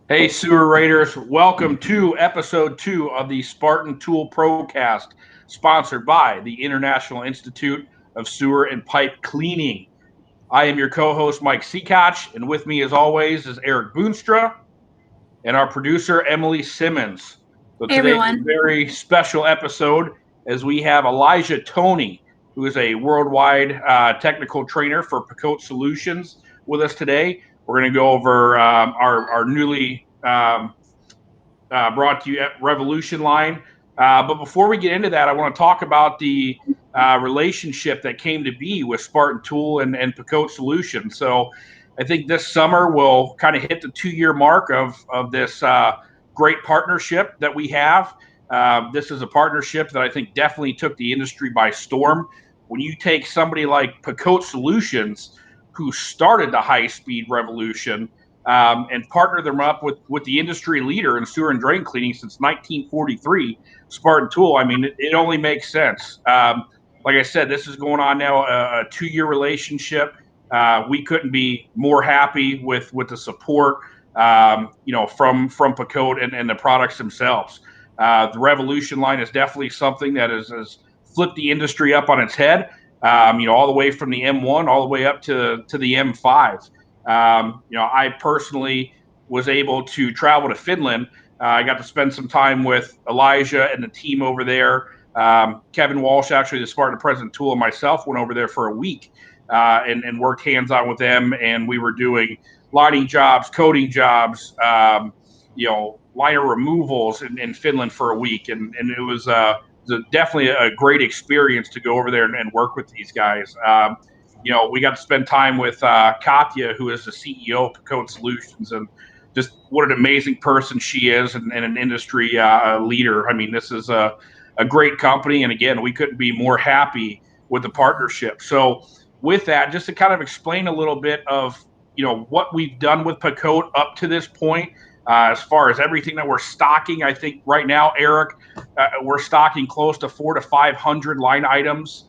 Hey, Sewer Raiders, welcome to episode 2 of the Spartan Tool Procast, sponsored by the International Institute of Sewer and Pipe Cleaning. I am your co host, Mike Sekach, and with me, as always, is Eric Boonstra and our producer, Emily Simmons. So Hey today is a everyone. very special episode as we have Elijah Toney, who is a worldwide technical trainer for Picote Solutions, with us today. We're going to go over our newly brought to you at Revolution line. But before we get into that, I want to talk about the relationship that came to be with Spartan Tool and Picote Solutions. So I think this summer we'll kind of hit the 2-year mark of this great partnership that we have. This is a partnership that I think definitely took the industry by storm. When you take somebody like Picote Solutions, who started the high-speed revolution, and partner them up with the industry leader in sewer and drain cleaning since 1943, Spartan Tool. I mean, it only makes sense. Like I said, this is going on now a 2-year relationship. We couldn't be more happy with the support, from Picote and the products themselves. The Revolution line is definitely something that has flipped the industry up on its head. All the way from the M1 all the way up to the M5. I personally was able to travel to Finland. I got to spend some time with Elijah and the team over there. Kevin Walsh, actually the Spartan President Tool, and myself went over there for a week and worked hands-on with them. And we were doing lining jobs, coating jobs, liner removals in Finland for a week. And it was definitely a great experience to go over there and work with these guys. We got to spend time with Katya, who is the CEO of Picote Solutions, and just what an amazing person she is and an industry leader. I mean, this is a great company. And again, we couldn't be more happy with the partnership. So with that, just to kind of explain a little bit of, what we've done with Picote up to this point, as far as everything that we're stocking. I think right now, Eric, we're stocking close to 400 to 500 line items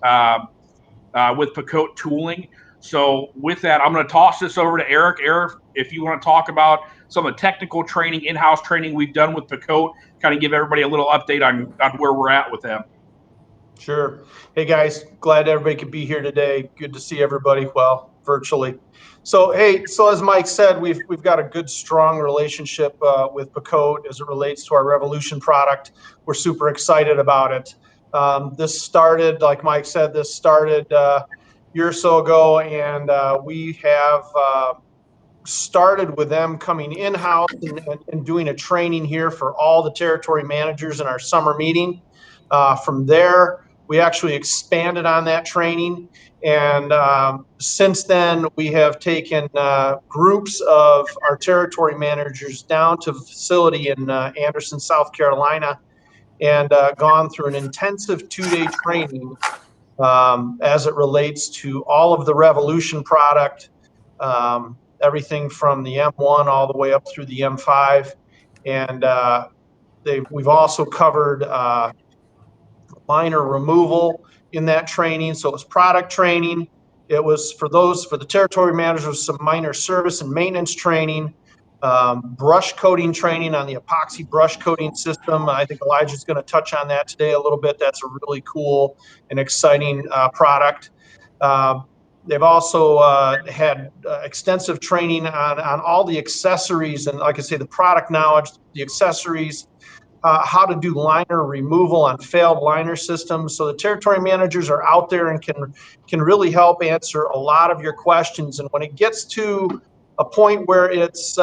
with Picote tooling. So with that, I'm going to toss this over to Eric. Eric, if you want to talk about some of the technical training, in-house training we've done with Picote, kind of give everybody a little update on where we're at with them. Sure. Hey guys, glad everybody could be here today. Good to see everybody, well, virtually. So as Mike said, we've got a good, strong relationship with Picote as it relates to our Revolution product. We're super excited about it. This started, like Mike said, a year or so ago, and we have started with them coming in-house and doing a training here for all the territory managers in our summer meeting. From there, we actually expanded on that training, and since then we have taken groups of our territory managers down to the facility in Anderson, South Carolina, and gone through an intensive 2-day training as it relates to all of the Revolution product, everything from the M1 all the way up through the M5, and we've also covered liner removal in that training. So it was product training. It was for the territory managers, some minor service and maintenance training, brush coating training on the epoxy brush coating system. I think Elijah's going to touch on that today a little bit. That's a really cool and exciting product. They've also had extensive training on all the accessories and, like I say, the product knowledge, the accessories, how to do liner removal on failed liner systems. So the territory managers are out there and can really help answer a lot of your questions. And when it gets to a point where it's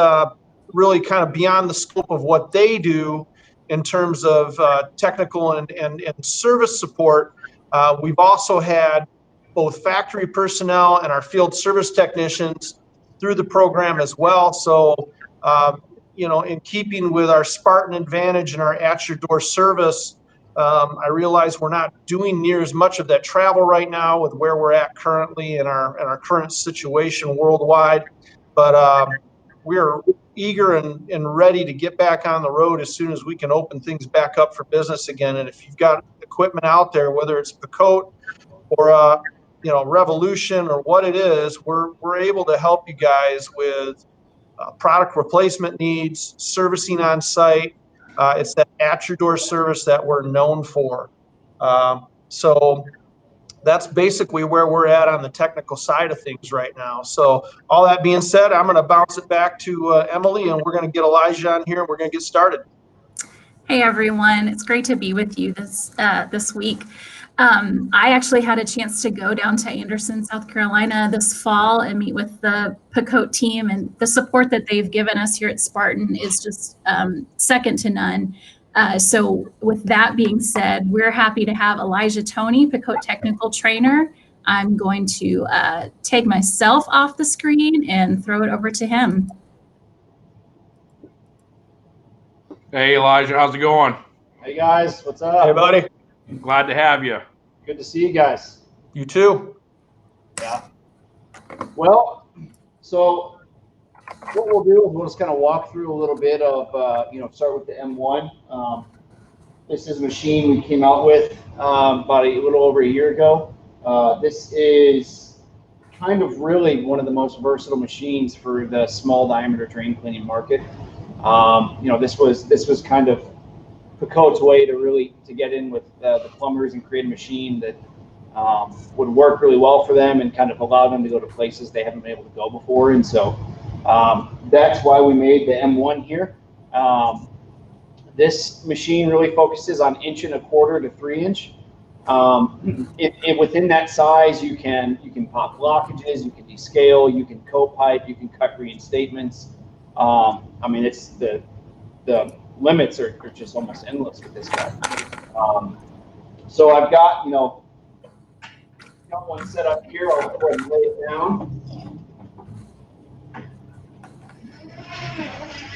really kind of beyond the scope of what they do in terms of technical and service support, we've also had both factory personnel and our field service technicians through the program as well. So in keeping with our Spartan advantage and our at-your-door service, I realize we're not doing near as much of that travel right now with where we're at currently in our current situation worldwide. But we're eager and ready to get back on the road as soon as we can open things back up for business again. And if you've got equipment out there, whether it's Picote or Revolution or what it is, we're able to help you guys with product replacement needs, servicing on site. It's that at your door service that we're known for. So that's basically where we're at on the technical side of things right now. So all that being said, I'm going to bounce it back to Emily, and we're going to get Elijah on here, and we're going to get started. Hey everyone, it's great to be with you this week. I actually had a chance to go down to Anderson, South Carolina this fall and meet with the Picote team, and the support that they've given us here at Spartan is just second to none. So with that being said, we're happy to have Elijah Toney, Picote technical trainer. I'm going to take myself off the screen and throw it over to him. Hey, Elijah, how's it going? Hey guys, what's up? Hey, buddy. Glad to have you. Good to see you guys. You too. Yeah. Well, so what we'll do is we'll just kind of walk through a little bit of, start with the M1. This is a machine we came out with about a little over a year ago. This is kind of really one of the most versatile machines for the small diameter drain cleaning market. This was kind of Picote's way to get in with the plumbers and create a machine that would work really well for them and kind of allow them to go to places they haven't been able to go before. And so that's why we made the M1 here. This machine really focuses on 1.25 to 3 inch. Within that size, you can pop blockages, you can descale, you can coat pipe, you can cut reinstatements. It's the limits are just almost endless with this guy. So I've got one set up here. I'll go ahead and lay it down.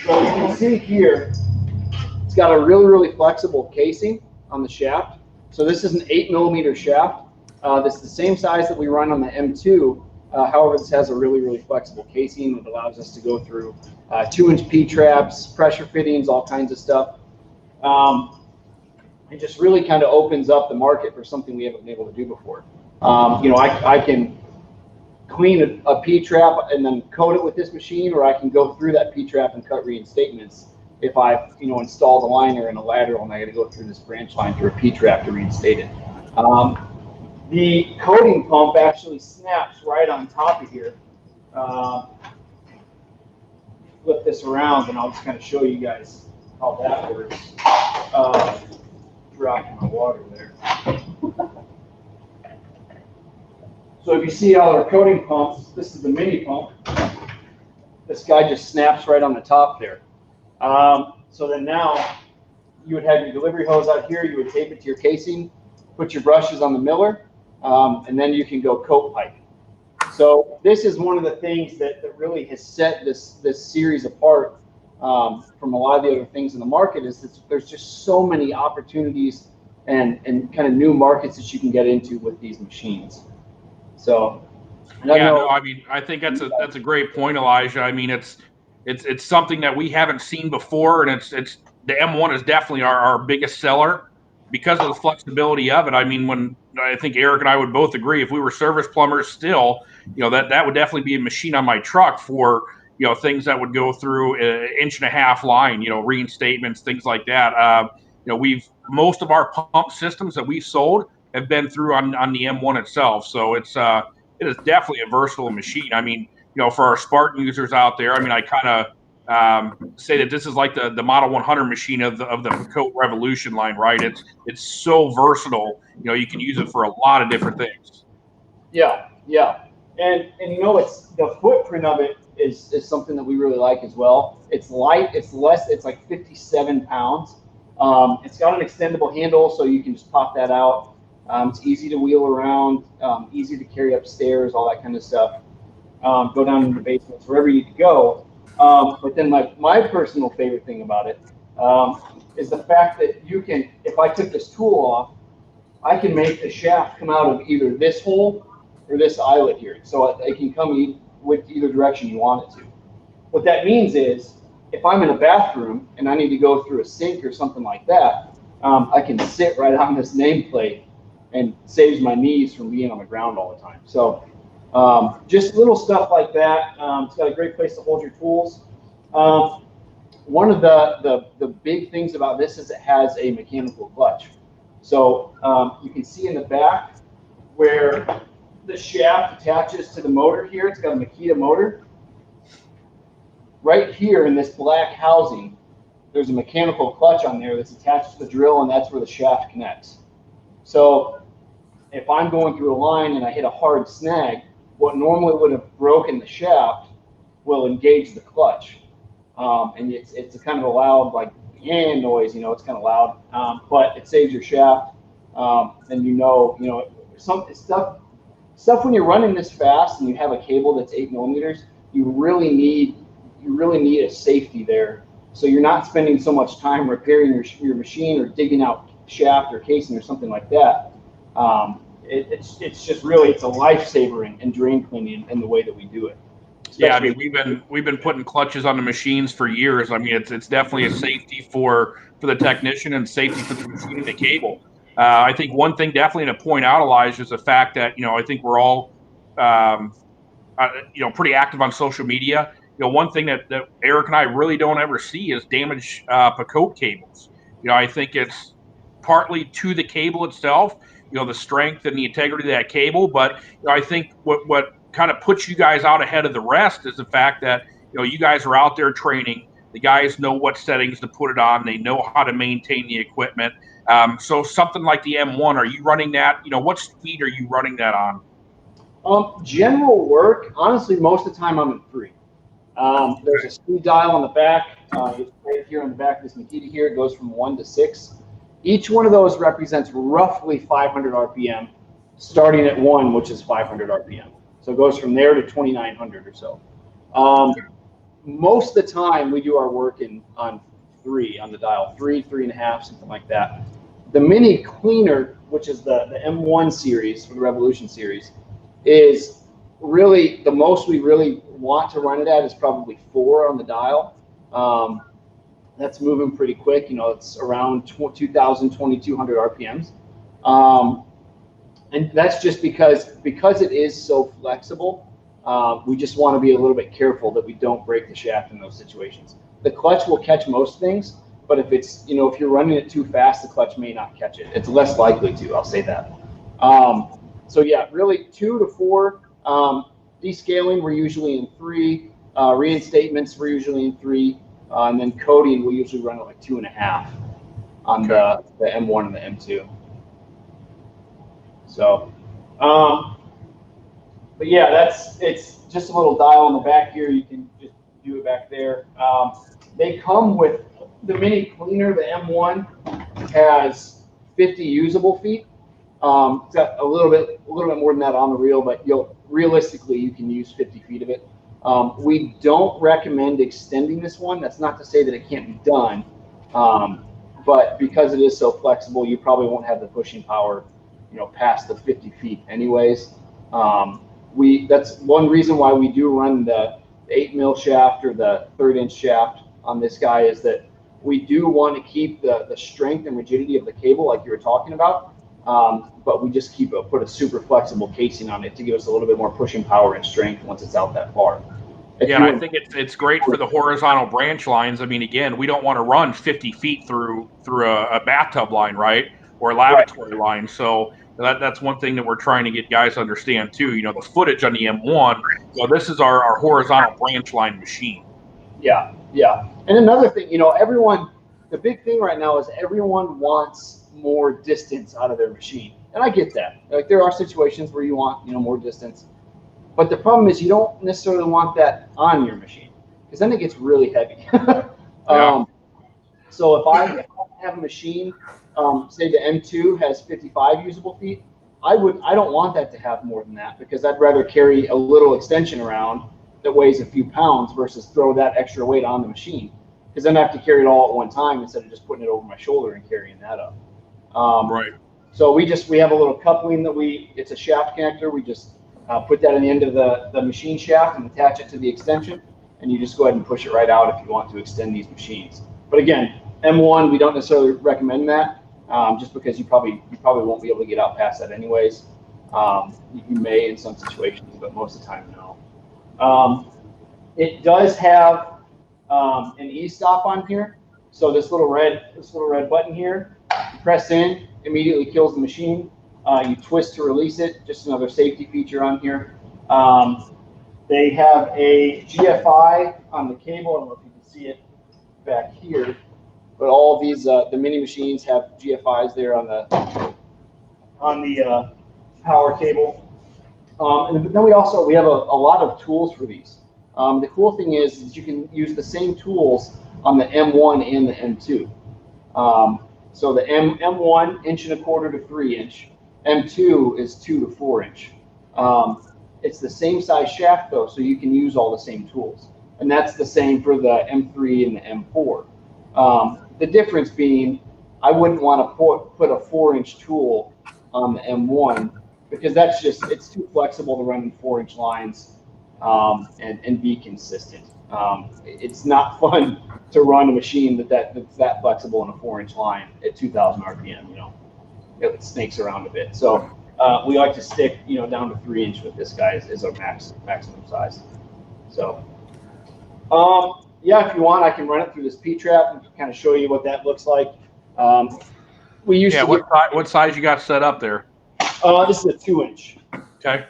So you can see here, it's got a really flexible casing on the shaft. So this is an 8mm shaft. This is the same size that we run on the M2. However, this has a really flexible casing that allows us to go through 2-inch P-traps, pressure fittings, all kinds of stuff. It just really kind of opens up the market for something we haven't been able to do before. I can clean a P-trap and then coat it with this machine, or I can go through that P-trap and cut reinstatements if I've installed a liner and a lateral and I got to go through this branch line through a P-trap to reinstate it. The coating pump actually snaps right on top of here. Flip this around and I'll just kind of show you guys how that works. Dropping my water there. So if you see all our coating pumps, this is the mini pump. This guy just snaps right on the top there. So then now you would have your delivery hose out here, you would tape it to your casing, put your brushes on the miller, and then you can go coat pipe. So this is one of the things that really has set this series apart from a lot of the other things in the market, is that there's just so many opportunities and kind of new markets that you can get into with these machines. So I think that's a great point, Elijah. I mean, it's something that we haven't seen before, and it's the M1 is definitely our biggest seller because of the flexibility of it. I mean, when I think Eric and I would both agree, if we were service plumbers still, that would definitely be a machine on my truck for things that would go through an 1.5-inch line, reinstatements, things like that. Most of our pump systems that we've sold have been through on the M1 itself. So it is definitely a versatile machine. I mean, for our Spartan users out there, I mean, I kind of say that this is like the Model 100 machine of the Picote Revolution line, right? It's so versatile. You can use it for a lot of different things. Yeah. And it's the footprint of it is something that we really like as well. It's light, it's like 57 pounds. It's got an extendable handle, so you can just pop that out. It's easy to wheel around, easy to carry upstairs, all that kind of stuff. Go down in the basements, wherever you need to go. But then my personal favorite thing about it is the fact that you can, if I took this tool off, I can make the shaft come out of either this hole or this eyelet here. So it can come with either direction you want it to. What that means is, if I'm in a bathroom and I need to go through a sink or something like that, I can sit right on this nameplate and saves my knees from being on the ground all the time. So just little stuff like that. It's got a great place to hold your tools. One of the big things about this is it has a mechanical clutch. So you can see in the back where the shaft attaches to the motor here. It's got a Makita motor. Right here in this black housing, there's a mechanical clutch on there that's attached to the drill, and that's where the shaft connects. So if I'm going through a line and I hit a hard snag, what normally would have broken the shaft will engage the clutch. And it's a kind of a loud, like, noise, it's kind of loud, but it saves your shaft. And some stuff when you're running this fast and you have a cable that's 8 millimeters, you really need a safety there. So you're not spending so much time repairing your machine or digging out shaft or casing or something like that. It's just really, it's a lifesaver in drain cleaning and the way that we do it. Yeah, I mean, we've been putting clutches on the machines for years. I mean, it's definitely a safety for the technician and safety for the machine and the cable. I think one thing definitely to point out, Elijah, is the fact that I think we're all pretty active on social media. One thing that Eric and I really don't ever see is damaged Picote cables. I think it's partly to the cable itself, the strength and the integrity of that cable. But I think what kind of puts you guys out ahead of the rest is the fact that you guys are out there training. The guys know what settings to put it on. They know how to maintain the equipment. So something like the M1, are you running that? What speed are you running that on? General work, honestly, most of the time I'm in 3. There's a speed dial on the back. It's right here on the back of this Makita here. It goes from 1 to 6. Each one of those represents roughly 500 RPM, starting at 1, which is 500 RPM. So it goes from there to 2,900 or so. Most of the time we do our work on 3 on the dial, 3, 3.5, something like that. The mini cleaner, which is the M1 series for the Revolution series, is really the most we really want to run it at is probably 4 on the dial. That's moving pretty quick. It's around 2,000, 2,200 RPMs. And that's just because it is so flexible. We just want to be a little bit careful that we don't break the shaft in those situations. The clutch will catch most things, but if it's, if you're running it too fast, the clutch may not catch it. It's less likely to, I'll say that. So yeah, really 2 to 4. Descaling, we're usually in 3. Reinstatements, we're usually in 3. And then coating, we usually run at like 2.5 on the M1 and the M2. So, but yeah, it's just a little dial on the back here. You can just do it back there. They come with the mini cleaner. The M1 has 50 usable feet. It's got a little bit more than that on the reel, but realistically you can use 50 feet of it. We don't recommend extending this one. That's not to say that it can't be done, but because it is so flexible, you probably won't have the pushing power, past the 50 feet anyways. That's one reason why we do run the 8 mil shaft or the 1/3 inch shaft on this guy, is that we do want to keep the strength and rigidity of the cable like you were talking about. But we just put a super flexible casing on it to give us a little bit more pushing power and strength once it's out that far. And I think it's great for the horizontal branch lines. I mean, again, we don't want to run 50 feet through a bathtub line, right, or a lavatory line. So that's one thing that we're trying to get guys to understand too. The footage on the M1. This is our horizontal branch line machine. Yeah. And another thing, everyone. The big thing right now is everyone wants more distance out of their machine, and I get that. Like, there are situations where you want more distance, but the problem is you don't necessarily want that on your machine, because then it gets really heavy. So if I have a machine, say the M2 has 55 usable feet, I don't want that to have more than that, because I'd rather carry a little extension around that weighs a few pounds versus throw that extra weight on the machine, because then I have to carry it all at one time instead of just putting it over my shoulder and carrying that up. Right. So we have a little coupling it's a shaft connector. We just put that in the end of the machine shaft and attach it to the extension, and you just go ahead and push it right out if you want to extend these machines. But again, M1, we don't necessarily recommend that, just because you probably won't be able to get out past that anyways. You may in some situations, but most of the time, no. It does have an e-stop on here. So this little red button here, you press in, immediately kills the machine. You twist to release it, just another safety feature on here. They have a GFI on the cable. I don't know if you can see it back here, but all of these, the mini machines have GFIs there on the power cable. And then we have a lot of tools for these. The cool thing is that you can use the same tools on the M1 and the M2. So the M1, 1.25 to 3 inch. M2 is 2 to 4 inch. It's the same size shaft though, so you can use all the same tools. And that's the same for the M3 and the M4. The difference being, I wouldn't want to put a 4-inch tool on the M1 because it's too flexible to run in 4-inch lines and be consistent. It's not fun to run a machine that's that flexible in a 4-inch line at 2,000 RPM. You know, it snakes around a bit. So we like to stick, down to 3-inch with this guy as our maximum size. So, yeah, if you want, I can run it through this P-trap and kind of show you what that looks like. What size you got set up there? This is a 2-inch. Okay.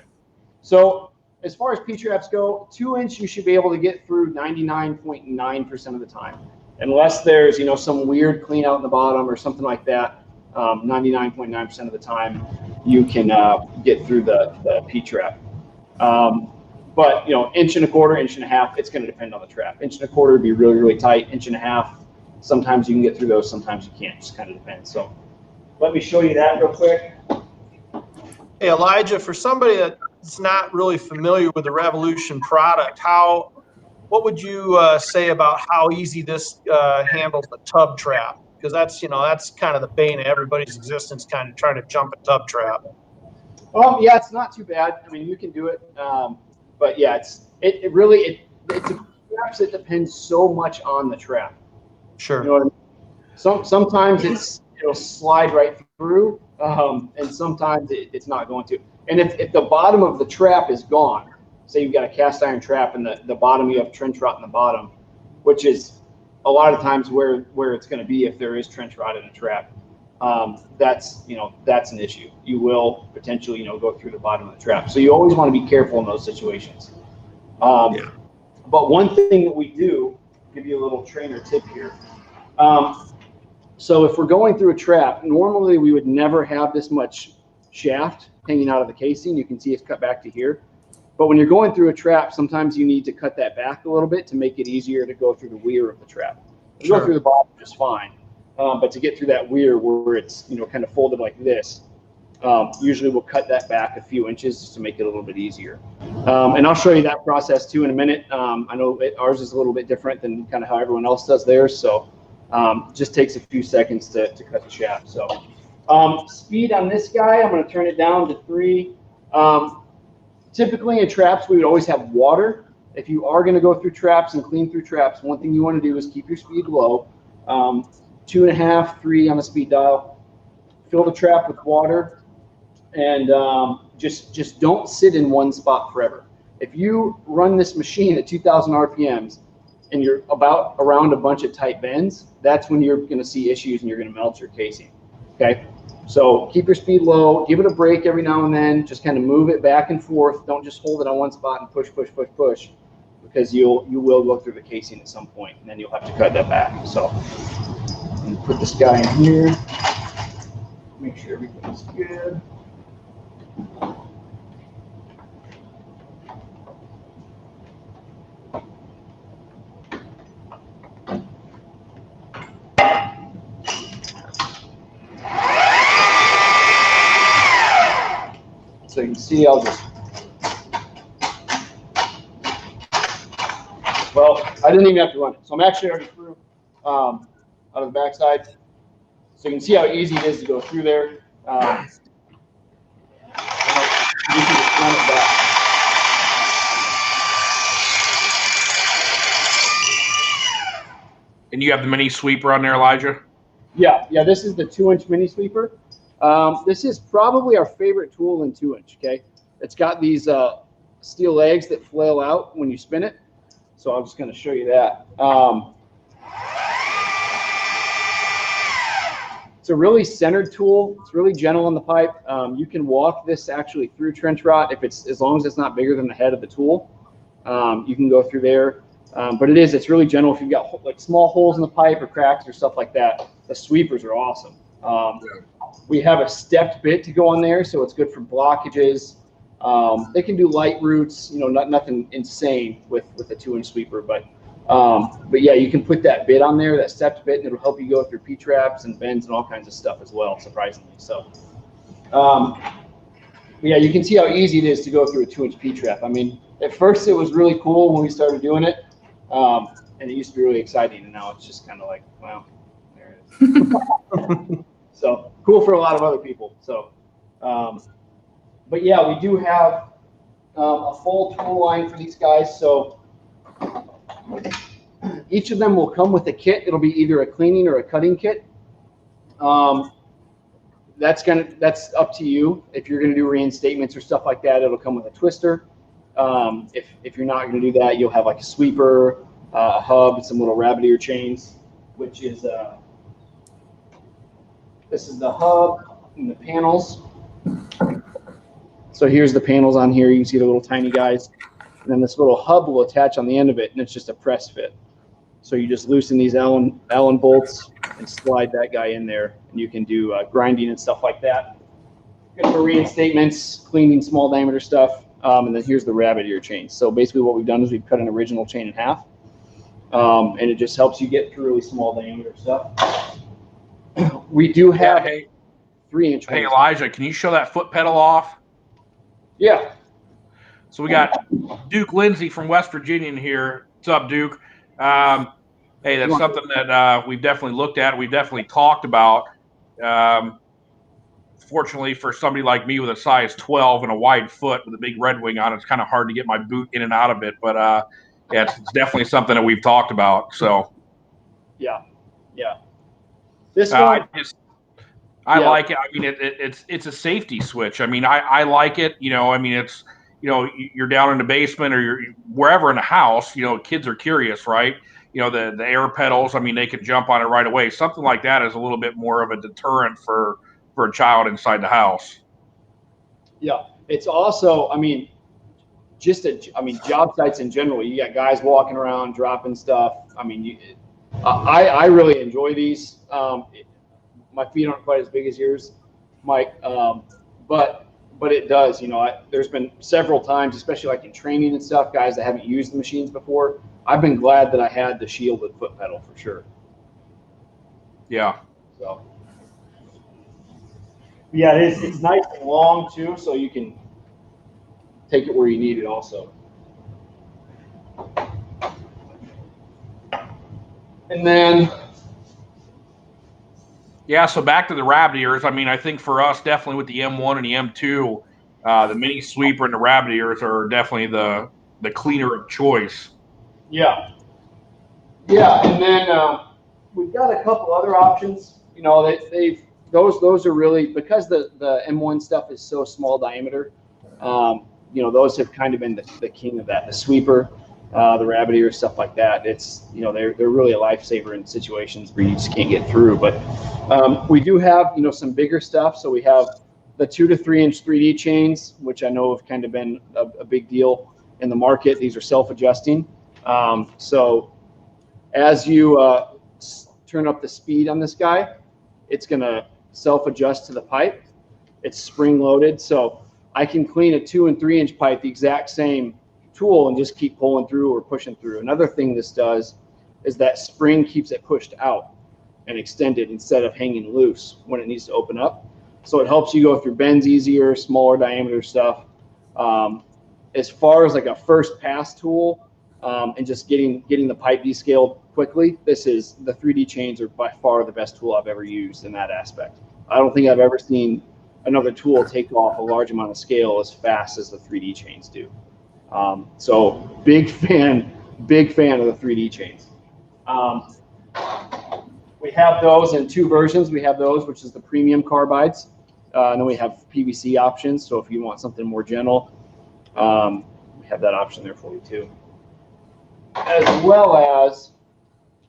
So as far as P-traps go, 2-inch you should be able to get through 99.9% of the time, unless there's some weird clean out in the bottom or something like that. 99.9% of the time you can get through the P-trap. But 1.25 inches, 1.5 inches, it's going to depend on the trap. 1.25 inches would be really, really tight. 1.5 inches, sometimes you can get through those, sometimes you can't. Just kind of depends. So let me show you that real quick. Hey, Elijah, for somebody that's not really familiar with the Revolution product, what would you say about how easy this handles the tub trap? Because that's kind of the bane of everybody's existence, kind of trying to jump a tub trap. Yeah, it's not too bad. I mean, you can do it, but yeah, it's a traps that depends so much on the trap. Sure. You know what I mean? Sometimes it'll slide right through, and sometimes it's not going to. And if the bottom of the trap is gone, say you've got a cast iron trap and the bottom, you have trench rot in the bottom, which is a lot of times where it's going to be if there is trench rot in a trap. That's an issue. You will potentially go through the bottom of the trap. So you always want to be careful in those situations. But one thing that we do, give you a little trainer tip here. So if we're going through a trap, normally we would never have this much shaft hanging out of the casing. You can see it's cut back to here. But when you're going through a trap, sometimes you need to cut that back a little bit to make it easier to go through the weir of the trap. You go through the bottom just fine. But to get through that weir where it's kind of folded like this, usually we'll cut that back a few inches just to make it a little bit easier. And I'll show you that process too in a minute. I know ours is a little bit different than kind of how everyone else does theirs, so just takes a few seconds to cut the shaft. So speed on this guy, I'm going to turn it down to 3. Typically in traps, we would always have water. If you are going to go through traps and clean through traps, one thing you want to do is keep your speed low. 2.5, 3 on the speed dial. Fill the trap with water, and just don't sit in one spot forever. If you run this machine at 2,000 RPMs and you're around a bunch of tight bends, that's when you're going to see issues and you're going to melt your casing. Okay, so keep your speed low. Give it a break every now and then. Just kind of move it back and forth. Don't just hold it on one spot and push, because you will go through the casing at some point, and then you'll have to cut that back. So I'm gonna put this guy in here. Make sure everything's good. So you can see, well, I didn't even have to run it. So I'm actually already through out of the backside. So you can see how easy it is to go through there. You can just run it back. And you have the mini sweeper on there, Elijah? Yeah, this is the 2-inch mini sweeper. This is probably our favorite tool in 2-inch, okay? It's got these steel legs that flail out when you spin it. So I'm just going to show you that. It's a really centered tool. It's really gentle on the pipe. You can walk this actually through trench rot if it's, as long as it's not bigger than the head of the tool. You can go through there. But it's really gentle. If you've got like small holes in the pipe or cracks or stuff like that, the sweepers are awesome. We have a stepped bit to go on there, so it's good for blockages. They can do light roots, nothing insane with a 2-inch sweeper, but yeah, you can put that bit on there, that stepped bit, and it'll help you go through P-traps and bends and all kinds of stuff as well, surprisingly. So, yeah, you can see how easy it is to go through a 2-inch P-trap. I mean, at first it was really cool when we started doing it, and it used to be really exciting, and now it's just kind of like, wow, there it is. So cool for a lot of other people. So, but yeah, we do have a full tool line for these guys. So each of them will come with a kit. It'll be either a cleaning or a cutting kit. That's up to you. If you're gonna do reinstatements or stuff like that, it'll come with a twister. If you're not gonna do that, you'll have like a sweeper, a hub, some little rabbit ear chains, which is this is the hub and the panels. So here's the panels on here. You can see the little tiny guys. And then this little hub will attach on the end of it, and it's just a press fit. So you just loosen these Allen bolts and slide that guy in there, and you can do grinding and stuff like that. Good for reinstatements, cleaning small diameter stuff. And then here's the rabbit ear chain. So basically what we've done is we've cut an original chain in half, and it just helps you get through really small diameter stuff. We do have 3-inch. Hey, Elijah, can you show that foot pedal off? Yeah. So we got Duke Lindsay from West Virginia in here. What's up, Duke? Hey, that's something that we've definitely looked at. We've definitely talked about. Fortunately, for somebody like me with a size 12 and a wide foot with a big Red Wing on it, it's kind of hard to get my boot in and out of it. But yeah, it's definitely something that we've talked about. So yeah. This one, I like it. I mean, it's a safety switch. I mean, I like it. I mean, it's, you're down in the basement or you're wherever in the house, kids are curious, right? The air pedals, I mean, they can jump on it right away. Something like that is a little bit more of a deterrent for a child inside the house. Yeah. It's also, I mean, job sites in general, you got guys walking around, dropping stuff. I mean, I really enjoy these. My feet aren't quite as big as yours, Mike, but it does. There's been several times, especially like in training and stuff, guys that haven't used the machines before. I've been glad that I had the shielded foot pedal for sure. Yeah. So. Yeah, it's nice and long too, so you can take it where you need it also. And then, yeah, so back to the rabbit ears. I mean, I think for us, definitely with the M1 and the M2, the mini sweeper and the rabbit ears are definitely the cleaner of choice. Yeah. And then we've got a couple other options. Those are really, because the M1 stuff is so small diameter. Those have kind of been the king of that. The sweeper, the rabbit ear, stuff like that. It's they're really a lifesaver in situations where you just can't get through. But we do have some bigger stuff. So we have the 2 to 3-inch 3D chains, which I know have kind of been a big deal in the market. These are self-adjusting. So as you turn up the speed on this guy, it's gonna self-adjust to the pipe. It's spring-loaded, so I can clean a 2 and 3-inch pipe the exact same tool and just keep pulling through or pushing through. Another thing this does is that spring keeps it pushed out and extended instead of hanging loose when it needs to open up. So it helps you go through bends easier, smaller diameter stuff. As far as like a first pass tool and just getting the pipe descaled quickly, the 3D chains are by far the best tool I've ever used in that aspect. I don't think I've ever seen another tool take off a large amount of scale as fast as the 3D chains do. So big fan of the 3D chains. We have those in 2 versions. We have those, which is the premium carbides. And then we have PVC options. So if you want something more gentle, we have that option there for you too. as well as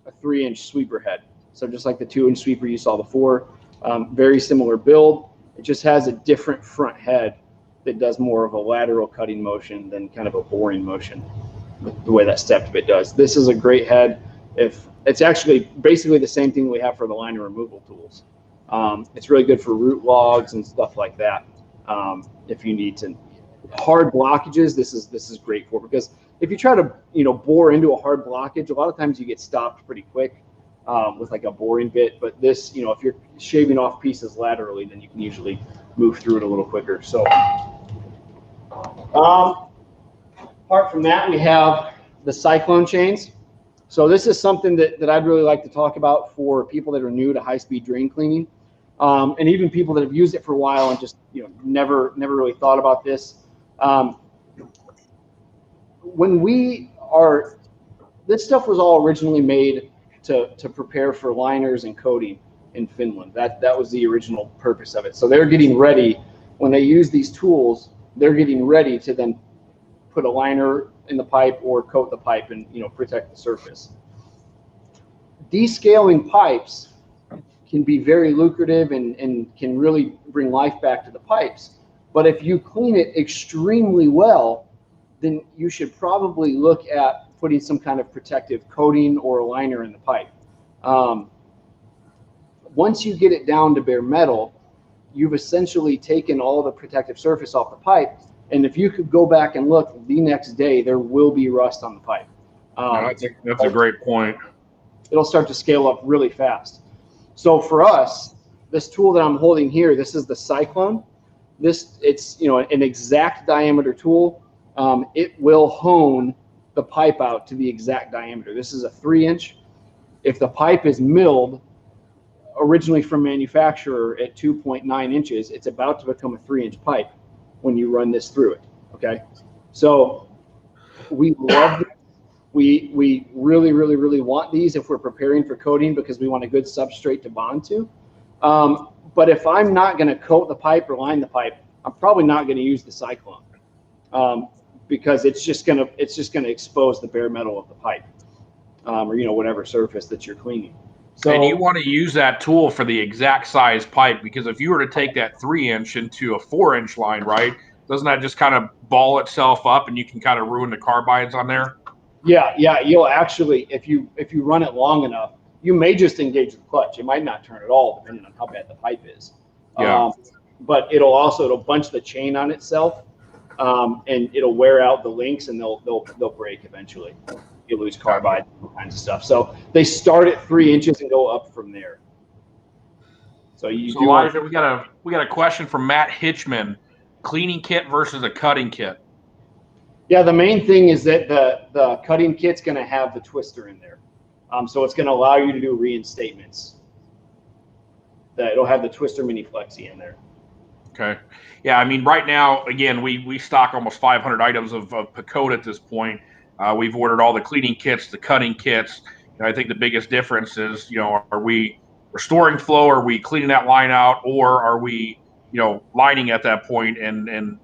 a 3-inch sweeper head. So just like the 2-inch sweeper you saw before, very similar build. It just has a different front head that does more of a lateral cutting motion than kind of a boring motion, the way that stepped bit does. This is a great head. If it's actually basically the same thing we have for the liner removal tools. It's really good for root logs and stuff like that. If you need to hard blockages, this is great for, because if you try to bore into a hard blockage, a lot of times you get stopped pretty quick with like a boring bit. But this, if you're shaving off pieces laterally, then you can usually move through it a little quicker. So apart from that, we have the Cyclone chains. So this is something that I'd really like to talk about for people that are new to high-speed drain cleaning, and even people that have used it for a while and just never really thought about this. This stuff was all originally made to prepare for liners and coating in Finland. That was the original purpose of it. So they're getting ready, when they use these tools, they're getting ready to then put a liner in the pipe or coat the pipe and protect the surface. Descaling pipes can be very lucrative and can really bring life back to the pipes. But if you clean it extremely well, then you should probably look at putting some kind of protective coating or a liner in the pipe. Once you get it down to bare metal, you've essentially taken all the protective surface off the pipe. And if you could go back and look the next day, there will be rust on the pipe. That's a great point. It'll start to scale up really fast. So for us, this tool that I'm holding here, this is the Cyclone. It's an exact diameter tool. It will hone the pipe out to the exact diameter. This is a 3-inch. If the pipe is milled originally from manufacturer at 2.9 inches, it's about to become a 3-inch pipe when you run this through it. Okay, so we love it. We really want these if we're preparing for coating, because we want a good substrate to bond to. But if I'm not going to coat the pipe or line the pipe, I'm probably not going to use the Cyclone, because it's just going to expose the bare metal of the pipe, or whatever surface that you're cleaning. So, and you want to use that tool for the exact size pipe, because if you were to take that 3-inch into a 4-inch line, right, doesn't that just kind of ball itself up and you can kind of ruin the carbides on there? Yeah, you'll actually, if you run it long enough, you may just engage the clutch. It might not turn at all, depending on how bad the pipe is. Yeah. But it'll bunch the chain on itself, and it'll wear out the links, and they'll break eventually. You lose carbide, all kinds of stuff. So they start at 3 inches and go up from there. So Elijah, we got a question from Matt Hitchman: cleaning kit versus a cutting kit. Yeah, the main thing is that the cutting kit's going to have the twister in there, so it's going to allow you to do reinstatements. It'll have the twister mini flexi in there. Okay. Yeah, I mean, right now, again, we stock almost 500 items of Picote at this point. We've ordered all the cleaning kits, the cutting kits. I think the biggest difference is, are we restoring flow? Are we cleaning that line out, or are we, lining at that point? And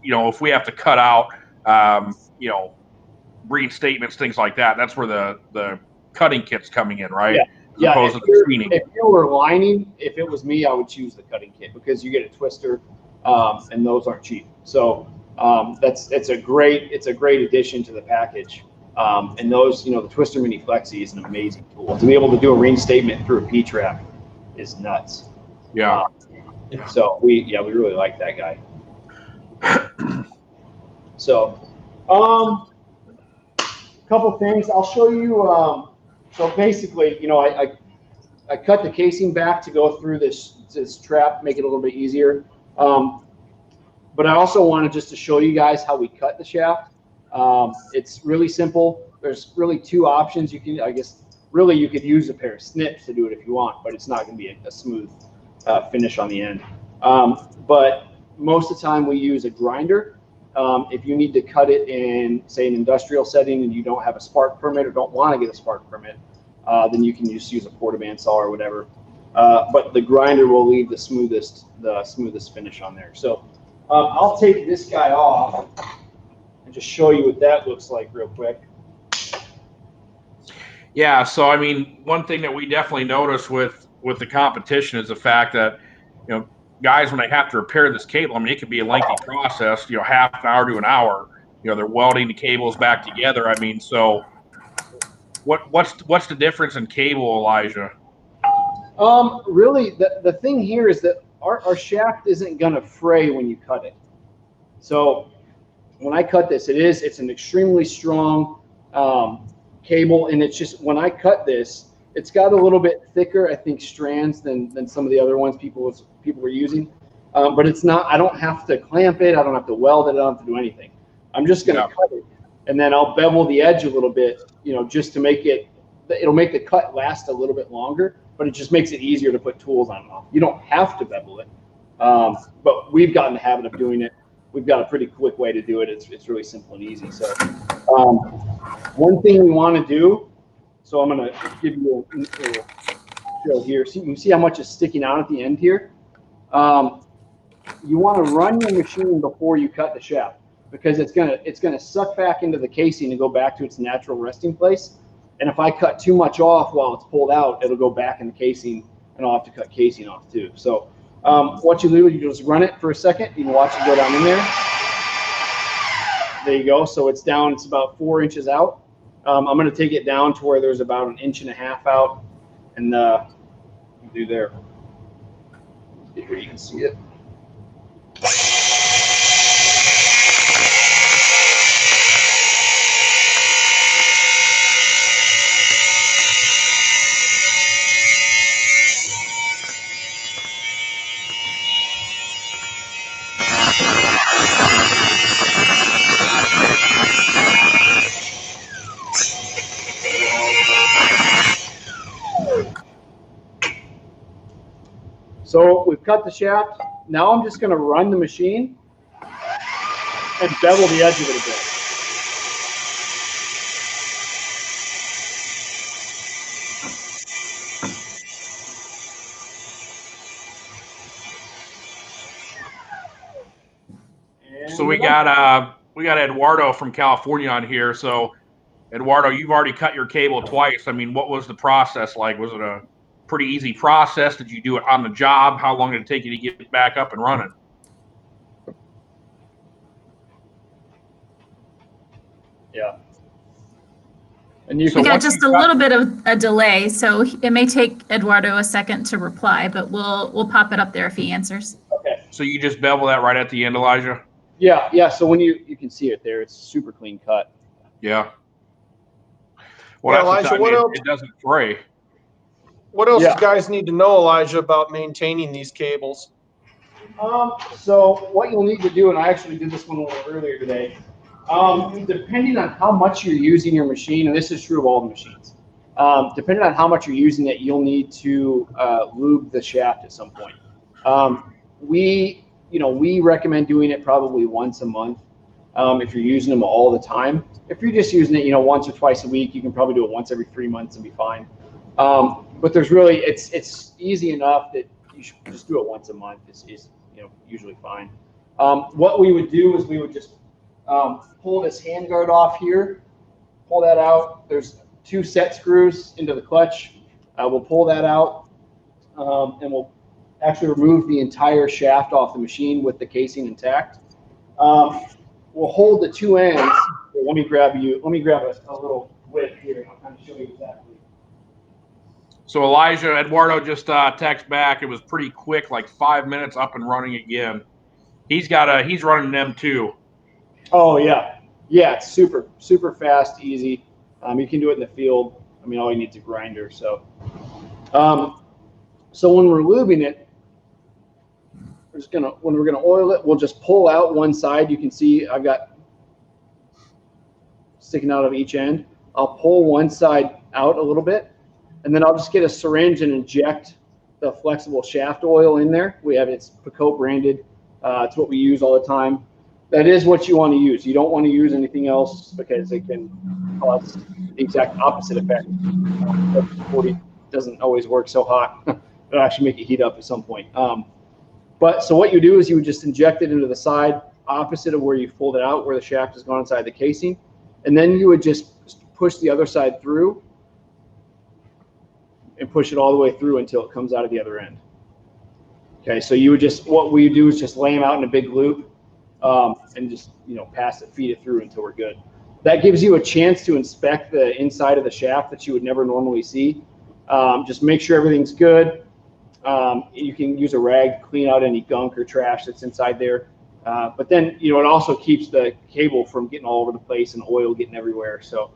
if we have to cut out, reinstatements, things like that, that's where the cutting kit's coming in, right? Yeah. As opposed to the cleaning. If you were lining, if it was me, I would choose the cutting kit, because you get a twister, and those aren't cheap. So it's a great addition to the package. And those, the twister mini flexi is an amazing tool. To be able to do a reinstatement through a P-trap is nuts. Yeah. So we really like that guy. So, couple things I'll show you. So basically, I cut the casing back to go through this trap, make it a little bit easier. But I also wanted just to show you guys how we cut the shaft. It's really simple. There's really 2 options. You could use a pair of snips to do it if you want, but it's not going to be a smooth finish on the end. But most of the time we use a grinder. If you need to cut it in, say, an industrial setting and you don't have a spark permit or don't want to get a spark permit, then you can just use a portaband saw or whatever. But the grinder will leave the smoothest finish on there. So I'll take this guy off and just show you what that looks like real quick. Yeah, so I mean, one thing that we definitely notice with the competition is the fact that, guys, when they have to repair this cable, I mean, it can be a lengthy process, half an hour to an hour. They're welding the cables back together. I mean, so what's the difference in cable, Elijah? Really, the thing here is that our shaft isn't gonna fray when you cut it. So when I cut this, it's an extremely strong cable, and it's just, when I cut this, it's got a little bit thicker, I think, strands than some of the other ones people were using. But it's not, I don't have to clamp it, I don't have to weld it, I don't have to do anything. I'm just gonna cut it, and then I'll bevel the edge a little bit, just to make it'll make the cut last a little bit longer, but it just makes it easier to put tools on and off. You don't have to bevel it, but we've gotten the habit of doing it. We've got a pretty quick way to do it. It's really simple and easy. So one thing we want to do, so I'm going to give you a show here. So you can see how much is sticking out at the end here. You want to run your machine before you cut the shaft, because it's gonna suck back into the casing and go back to its natural resting place. And if I cut too much off while it's pulled out, it'll go back in the casing, and I'll have to cut casing off too. So what you do, you just run it for a second. You can watch it go down in there. There you go. So it's down. It's about 4 inches out. I'm going to take it down to where there's about 1.5 inches out, and do there. Here you can see it. So we've cut the shaft. Now I'm just going to run the machine and bevel the edge of it a bit. So we got Eduardo from California on here. So Eduardo, you've already cut your cable twice. I mean, what was the process like? Was it a pretty easy process? Did you do it on the job? How long did it take you to get it back up and running? Yeah. And we got just a little bit of a delay, so it may take Eduardo a second to reply, but we'll pop it up there if he answers. Okay. So you just bevel that right at the end, Elijah? Yeah. So when you can see it there, it's super clean cut. Yeah. Well, Elijah, what else? It doesn't fray. What else do guys need to know, Elijah, about maintaining these cables? So what you'll need to do, and I actually did this one a little earlier today, depending on how much you're using your machine, and this is true of all the machines, depending on how much you're using it, you'll need to lube the shaft at some point. We recommend doing it probably once a month if you're using them all the time. If you're just using it, once or twice a week, you can probably do it once every 3 months and be fine. But there's really, it's easy enough that you should just do it once a month. Is usually fine. What we would do is we would just pull this handguard off here, pull that out. There's 2 set screws into the clutch. We'll pull that out, and we'll actually remove the entire shaft off the machine with the casing intact. We'll hold the 2 ends. Let me grab a little whip here, and I'll kind of show you exactly. So Elijah, Eduardo just texted back. It was pretty quick, like 5 minutes up and running again. He's running them too. Oh yeah, it's super fast, easy. You can do it in the field. I mean, all you need is a grinder. So, so when we're lubing it, when we're gonna oil it, we'll just pull out one side. You can see I've got sticking out of each end. I'll pull one side out a little bit, and then I'll just get a syringe and inject the flexible shaft oil in there. It's Picote branded. It's what we use all the time. That is what you want to use. You don't want to use anything else because it can cause the exact opposite effect. 40 doesn't always work so hot. It'll actually make it heat up at some point. But so what you do is you would just inject it into the side opposite of where you fold it out, where the shaft has gone inside the casing. And then you would just push the other side through and push it all the way through until it comes out of the other end. Okay, so you would just, what we do is just lay them out in a big loop and just, pass it, feed it through until we're good. That gives you a chance to inspect the inside of the shaft that you would never normally see. Just make sure everything's good. You can use a rag to clean out any gunk or trash that's inside there. But then, it also keeps the cable from getting all over the place and oil getting everywhere. So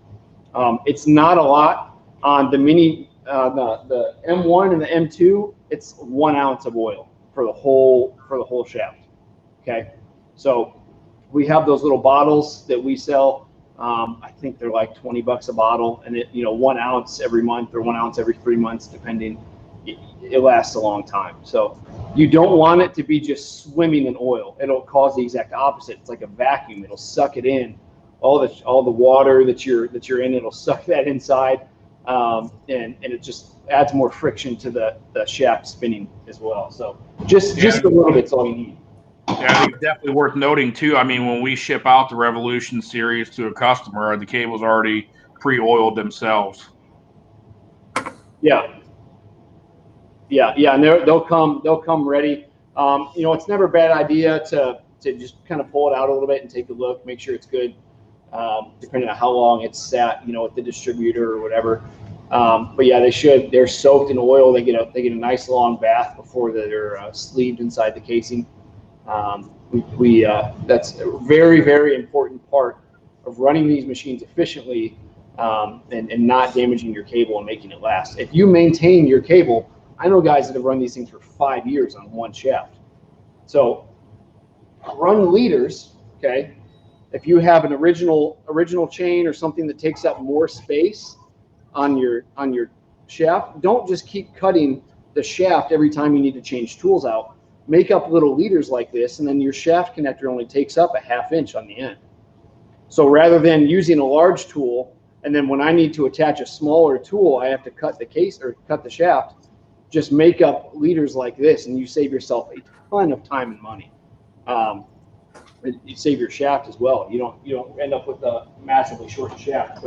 it's not a lot. On the mini, the M1 and the M2, it's 1 ounce of oil for the whole shaft. Okay, so we have those little bottles that we sell. I think they're like $20 a bottle, and 1 ounce every month or 1 ounce every 3 months, depending. It lasts a long time. So you don't want it to be just swimming in oil. It'll cause the exact opposite. It's like a vacuum. It'll suck it in. All the water that you're in, it'll suck that inside, and it just adds more friction to the shaft spinning as well. So just a little bit's all you need. Yeah, I think it's definitely worth noting too. I mean, when we ship out the Revolution series to a customer, the cable's already pre-oiled themselves. Yeah, and they'll come ready. It's never a bad idea to just kind of pull it out a little bit and take a look, make sure it's good, depending on how long it's sat, with the distributor or whatever. But yeah, they're soaked in oil. They get a nice long bath before they're sleeved inside the casing. That's a very, very important part of running these machines efficiently, and not damaging your cable and making it last. If you maintain your cable, I know guys that have run these things for 5 years on one shaft. So run leaders, okay? If you have an original chain or something that takes up more space on your shaft, don't just keep cutting the shaft every time you need to change tools out. Make up little leaders like this, and then your shaft connector only takes up a 1/2 inch on the end. So rather than using a large tool, and then when I need to attach a smaller tool, I have to cut the case or cut the shaft, just make up leaders like this, and you save yourself a ton of time and money. You save your shaft as well. You don't end up with a massively short shaft.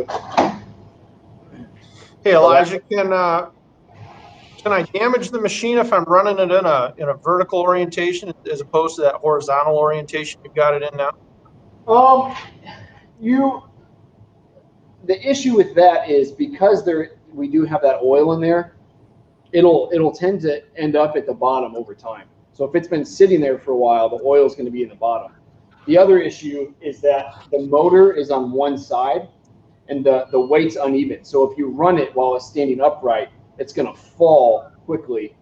Hey, Elijah, can I damage the machine if I'm running it in a vertical orientation as opposed to that horizontal orientation you've got it in now? The issue with that is because we do have that oil in there, it'll tend to end up at the bottom over time. So if it's been sitting there for a while, the oil is going to be in the bottom. The other issue is that the motor is on one side and the weight's uneven. So if you run it while it's standing upright, it's going to fall quickly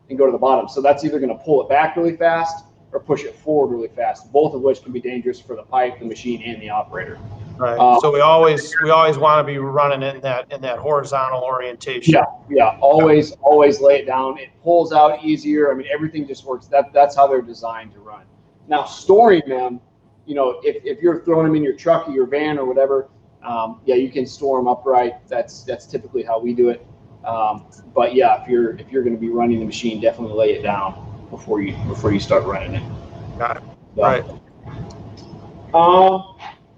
and go to the bottom. So that's either going to pull it back really fast or push it forward really fast, both of which can be dangerous for the pipe, the machine, and the operator. Right. So we always want to be running it in that horizontal orientation. Yeah. Always lay it down. It pulls out easier. I mean, everything just works. That's how they're designed to run. Now, storing them, if you're throwing them in your truck or your van or whatever, you can store them upright. That's typically how we do it. But yeah, if you're going to be running the machine, definitely lay it down before you start running it. Got it. So, right.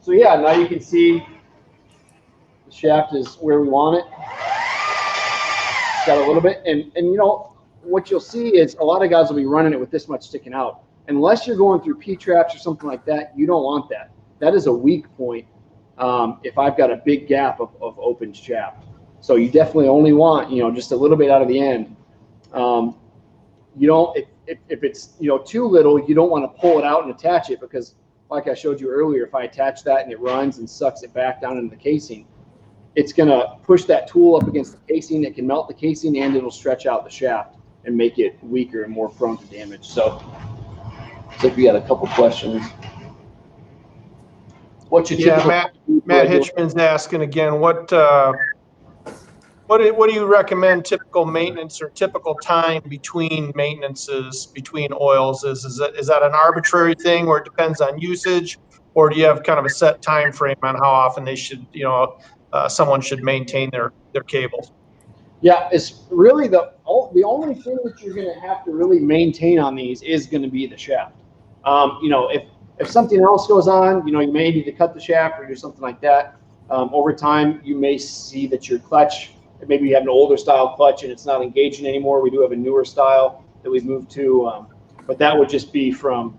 So yeah, now you can see the shaft is where we want it. It's got a little bit, and what you'll see is a lot of guys will be running it with this much sticking out. Unless you're going through P-traps or something like that, you don't want that. That is a weak point if I've got a big gap of open shaft. So you definitely only want, just a little bit out of the end. If it's, too little, you don't want to pull it out and attach it, because like I showed you earlier, if I attach that and it runs and sucks it back down into the casing, it's going to push that tool up against the casing. It can melt the casing and it'll stretch out the shaft and make it weaker and more prone to damage. So if you got a couple questions. What's your typical? Matt Hitchman's asking again, what do you recommend typical maintenance or typical time between maintenances, between oils? Is that an arbitrary thing where it depends on usage, or do you have kind of a set time frame on how often they should, someone should maintain their cables? Yeah, it's really the only thing that you're going to have to really maintain on these is going to be the shaft. If something else goes on, you may need to cut the shaft or do something like that. Over time, you may see that your clutch maybe you have an older style clutch and it's not engaging anymore. We do have a newer style that we've moved to, but that would just be from,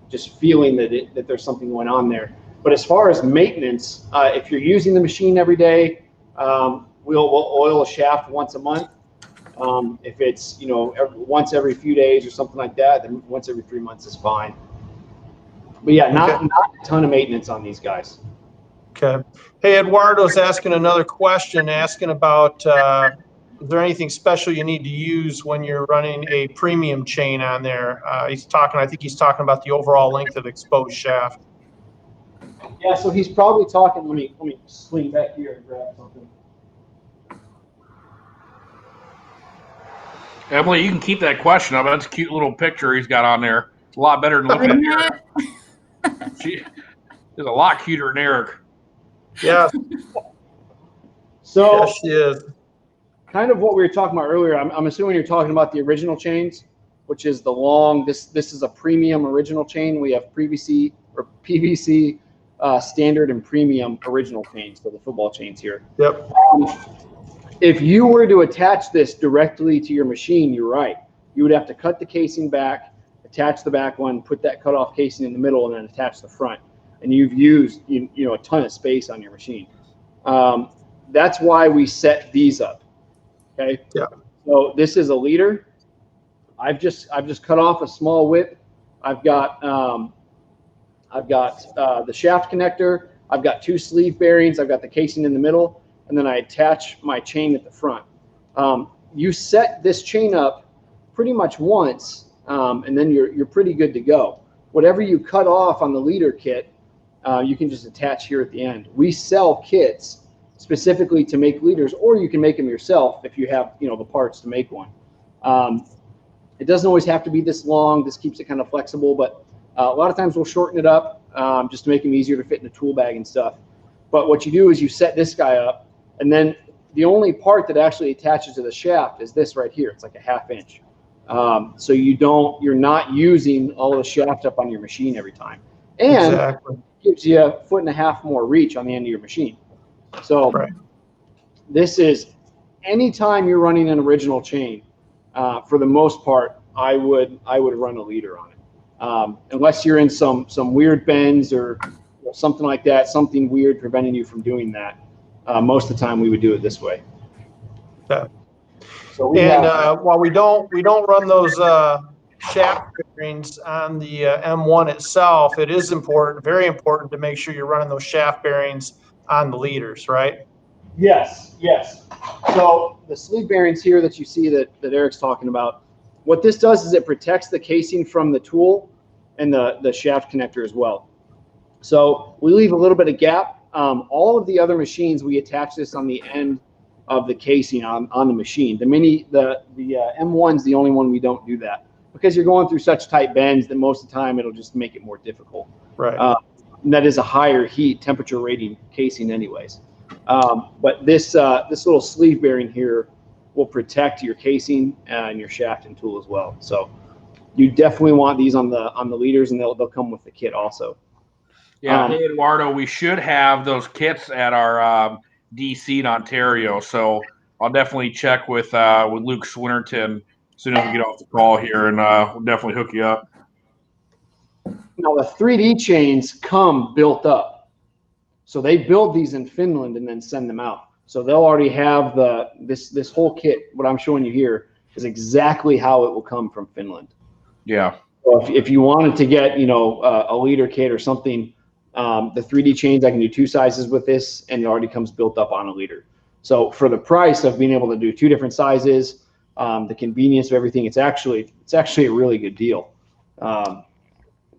just feeling that there's something going on there. But as far as maintenance, if you're using the machine every day, we'll oil a shaft once a month. If it's, once every few days or something like that, then once every 3 months is fine. But yeah, not a ton of maintenance on these guys. Okay. Hey, Eduardo's asking another question, asking about, is there anything special you need to use when you're running a premium chain on there? I think he's talking about the overall length of exposed shaft. Yeah, so he's probably talking, let me swing back here and grab something. Emily, you can keep that question up. That's a cute little picture he's got on there. It's a lot better than looking at Eric. She is a lot cuter than Eric. Yeah. So yes, she is. Kind of what we were talking about earlier. I'm assuming you're talking about the original chains, which is the long. This is a premium original chain. We have PVC standard and premium original chains for the football chains here. Yep. If you were to attach this directly to your machine, you're right. You would have to cut the casing back, attach the back one, put that cutoff casing in the middle, and then attach the front. And you've used a ton of space on your machine. That's why we set these up. Okay. Yeah. So this is a leader. I've just cut off a small whip. I've got the shaft connector. I've got 2 sleeve bearings. I've got the casing in the middle, and then I attach my chain at the front. You set this chain up pretty much once, and then you're pretty good to go. Whatever you cut off on the leader kit, you can just attach here at the end. We sell kits specifically to make leaders, or you can make them yourself if you have the parts to make one. It doesn't always have to be this long. This keeps it kind of flexible, but a lot of times we'll shorten it up just to make them easier to fit in the tool bag and stuff. But what you do is you set this guy up, and then the only part that actually attaches to the shaft is this right here. It's like a 1/2 inch. So you're not using all of the shaft up on your machine every time, and exactly. It gives you 1.5 feet more reach on the end of your machine. So This is anytime you're running an original chain, for the most part, I would run a leader on it, unless you're in some weird bends or something like that, something weird preventing you from doing that. Most of the time, we would do it this way. Yeah. So while we don't run those shaft bearings on the M1 itself, it is important, very important, to make sure you're running those shaft bearings on the leaders, right? Yes. So the sleeve bearings here that you see that Eric's talking about, what this does is it protects the casing from the tool and the shaft connector as well. So we leave a little bit of gap. All of the other machines, we attach this on the end of the casing on the machine. The M1 is the only one we don't do that, because you're going through such tight bends that most of the time it'll just make it more difficult. Right. And that is a higher heat temperature rating casing anyways. But this little sleeve bearing here will protect your casing and your shaft and tool as well. So you definitely want these on the leaders, and they'll come with the kit also. Yeah, hey Eduardo, we should have those kits at our DC in Ontario. So I'll definitely check with Luke Swinnerton as soon as we get off the call here, and we'll definitely hook you up. Now the 3D chains come built up, so they build these in Finland and then send them out. So they'll already have this whole kit. What I'm showing you here is exactly how it will come from Finland. Yeah. So if you wanted to get a leader kit or something, the 3D chains, I can do 2 sizes with this, and it already comes built up on a leader. So for the price of being able to do 2 different sizes, the convenience of everything, it's actually a really good deal.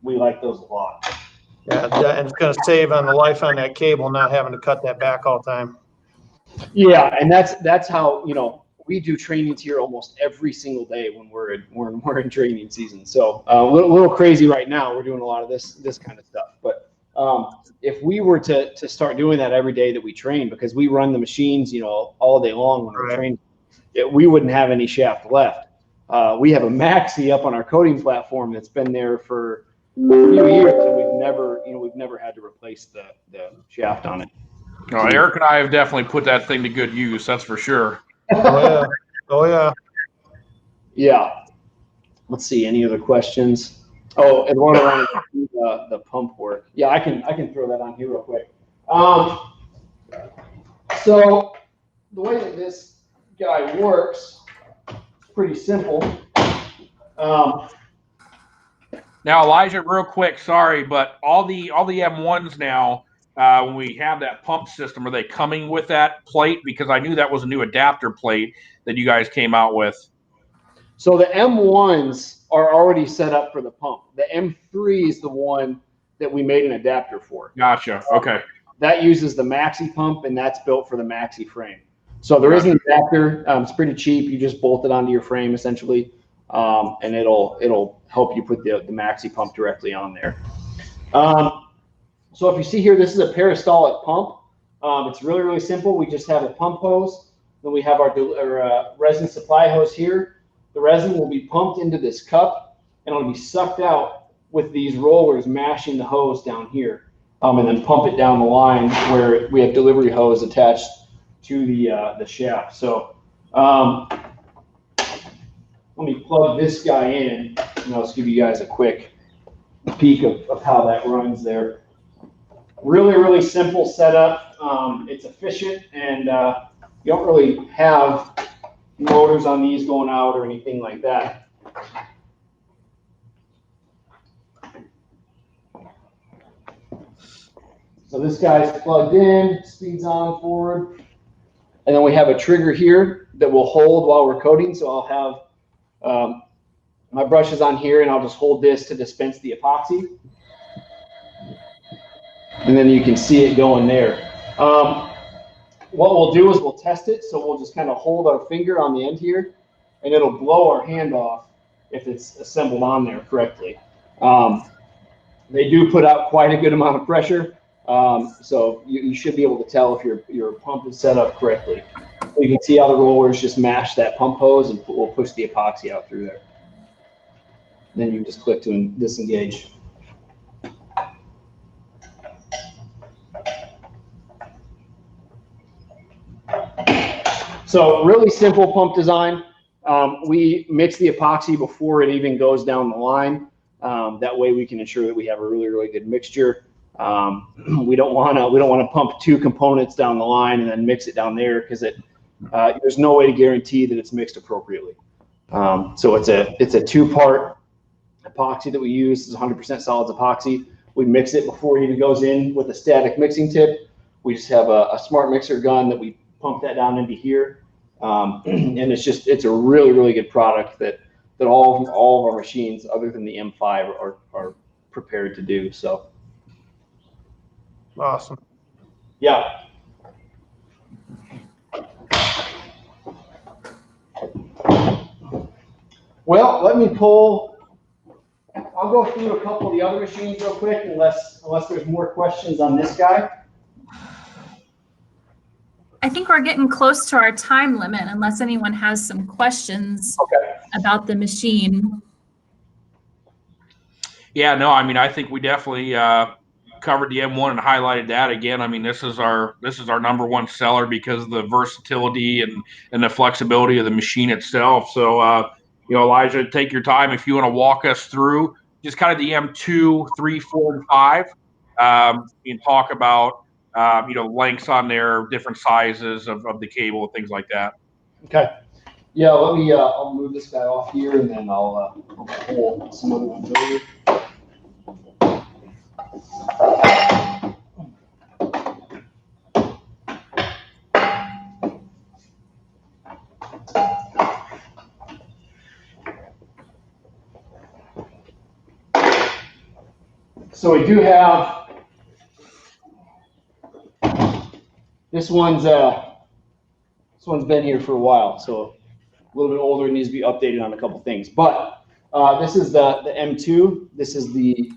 We like those a lot. Yeah, and it's going to save on the life on that cable, not having to cut that back all the time. Yeah, and that's how we do trainings here almost every single day when we're in training season. So a little crazy right now. We're doing a lot of this kind of stuff, but if we were to start doing that every day that we train, because we run the machines all day long when we're training, we wouldn't have any shaft left. We have a maxi up on our coating platform that's been there for a few years, and we've never had to replace the shaft on it. No, Eric and I have definitely put that thing to good use. That's for sure. Oh yeah. Oh yeah. Yeah. Let's see. Any other questions? Oh, and one around the pump work. Yeah, I can throw that on here real quick. So the way that this guy works is pretty simple. Now, Elijah, real quick, sorry, but all the M1s now, when we have that pump system, are they coming with that plate? Because I knew that was a new adapter plate that you guys came out with. So the M1s are already set up for the pump. The M3 is the one that we made an adapter for. Gotcha. Okay. That uses the maxi pump, and that's built for the maxi frame. So there is an adapter. It's pretty cheap. You just bolt it onto your frame essentially, and it'll help you put the maxi pump directly on there. So if you see here, this is a peristaltic pump. It's really, really simple. We just have a pump hose. Then we have our resin supply hose here. The resin will be pumped into this cup, and it'll be sucked out with these rollers mashing the hose down here, and then pump it down the line where we have delivery hose attached to the shaft. So let me plug this guy in, and I'll just give you guys a quick peek of how that runs there. Really, really simple setup. It's efficient, and you don't really have motors on these going out or anything like that. So this guy's plugged in, speeds on forward. And then we have a trigger here that will hold while we're coating. So I'll have my brushes on here, and I'll just hold this to dispense the epoxy. And then you can see it going there. What we'll do is we'll test it. So we'll just kind of hold our finger on the end here, and it'll blow our hand off if it's assembled on there correctly. They do put out quite a good amount of pressure. So you should be able to tell if your pump is set up correctly. You can see how the rollers just mash that pump hose, and we'll push the epoxy out through there. Then you just click to disengage. So really simple pump design. We mix the epoxy before it even goes down the line. That way we can ensure that we have a really, really good mixture. We don't want to pump two components down the line and then mix it down there, because there's no way to guarantee that it's mixed appropriately. So it's a two-part epoxy that we use. It's 100% solids epoxy. We mix it before it even goes in with a static mixing tip. We just have a smart mixer gun that we pump that down into here. And it's a really, really good product that all of our machines, other than the M5, are prepared to do. So awesome. Yeah. Well, let me pull. I'll go through a couple of the other machines real quick, unless there's more questions on this guy. I think we're getting close to our time limit, unless anyone has some questions about the machine. Yeah, no, I mean, I think we definitely covered the M1 and highlighted that again. I mean, this is our number one seller because of the versatility and the flexibility of the machine itself. So, Elijah, take your time if you want to walk us through just kind of the M2, 3, 4, and 5, and talk about lengths on there, different sizes of the cable and things like that. Okay. Yeah, let me. I'll move this guy off here, and then I'll pull some other ones over. So we do have this one's been here for a while, so a little bit older, needs to be updated on a couple things. But this is the M2. This is the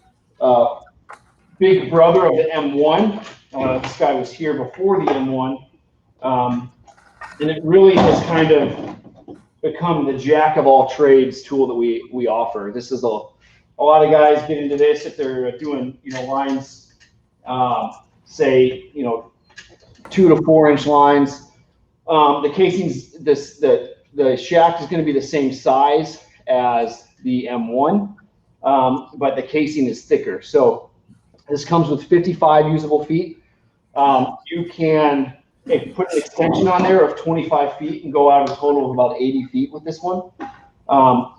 big brother of the M1. This guy was here before the M1, and it really has kind of become the jack of all trades tool that we offer. This is a lot of guys get into this if they're doing lines, say 2 to 4 inch lines. The casing's the shaft is going to be the same size as the M1, but the casing is thicker. So this comes with 55 usable feet. You can put an extension on there of 25 feet and go out a total of about 80 feet with this one.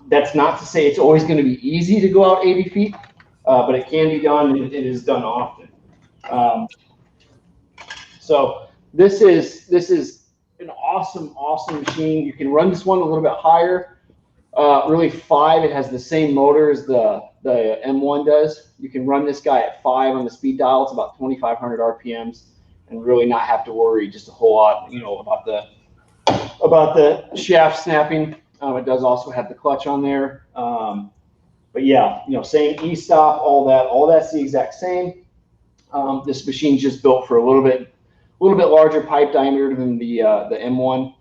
That's not to say it's always going to be easy to go out 80 feet, but it can be done, and it is done often. So this is an awesome machine. You can run this one a little bit higher. Really 5, it has the same motor as the M1 does. You can run this guy at 5 on the speed dial. It's about 2,500 RPMs, and really not have to worry just a whole lot, about the shaft snapping. It does also have the clutch on there. But yeah, same e-stop, all that's the exact same. This machine's just built for a little bit larger pipe diameter than the M1.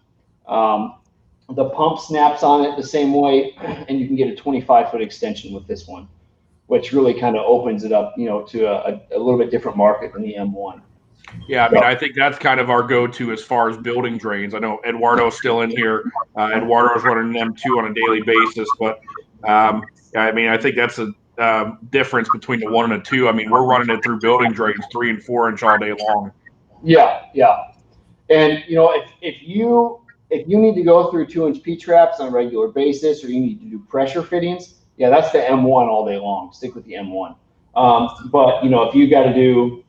The pump snaps on it the same way, and you can get a 25-foot extension with this one, which really kind of opens it up, to a little bit different market than the M1. Yeah, I mean, I think that's kind of our go-to as far as building drains. I know Eduardo's still in here. Eduardo's running an M2 on a daily basis, but I mean, I think that's a difference between the 1 and the 2. I mean, we're running it through building drains 3 and 4 inch all day long. Yeah. And if you need to go through 2-inch P-traps on a regular basis, or you need to do pressure fittings, yeah, that's the M1 all day long. Stick with the M1. But if you got to do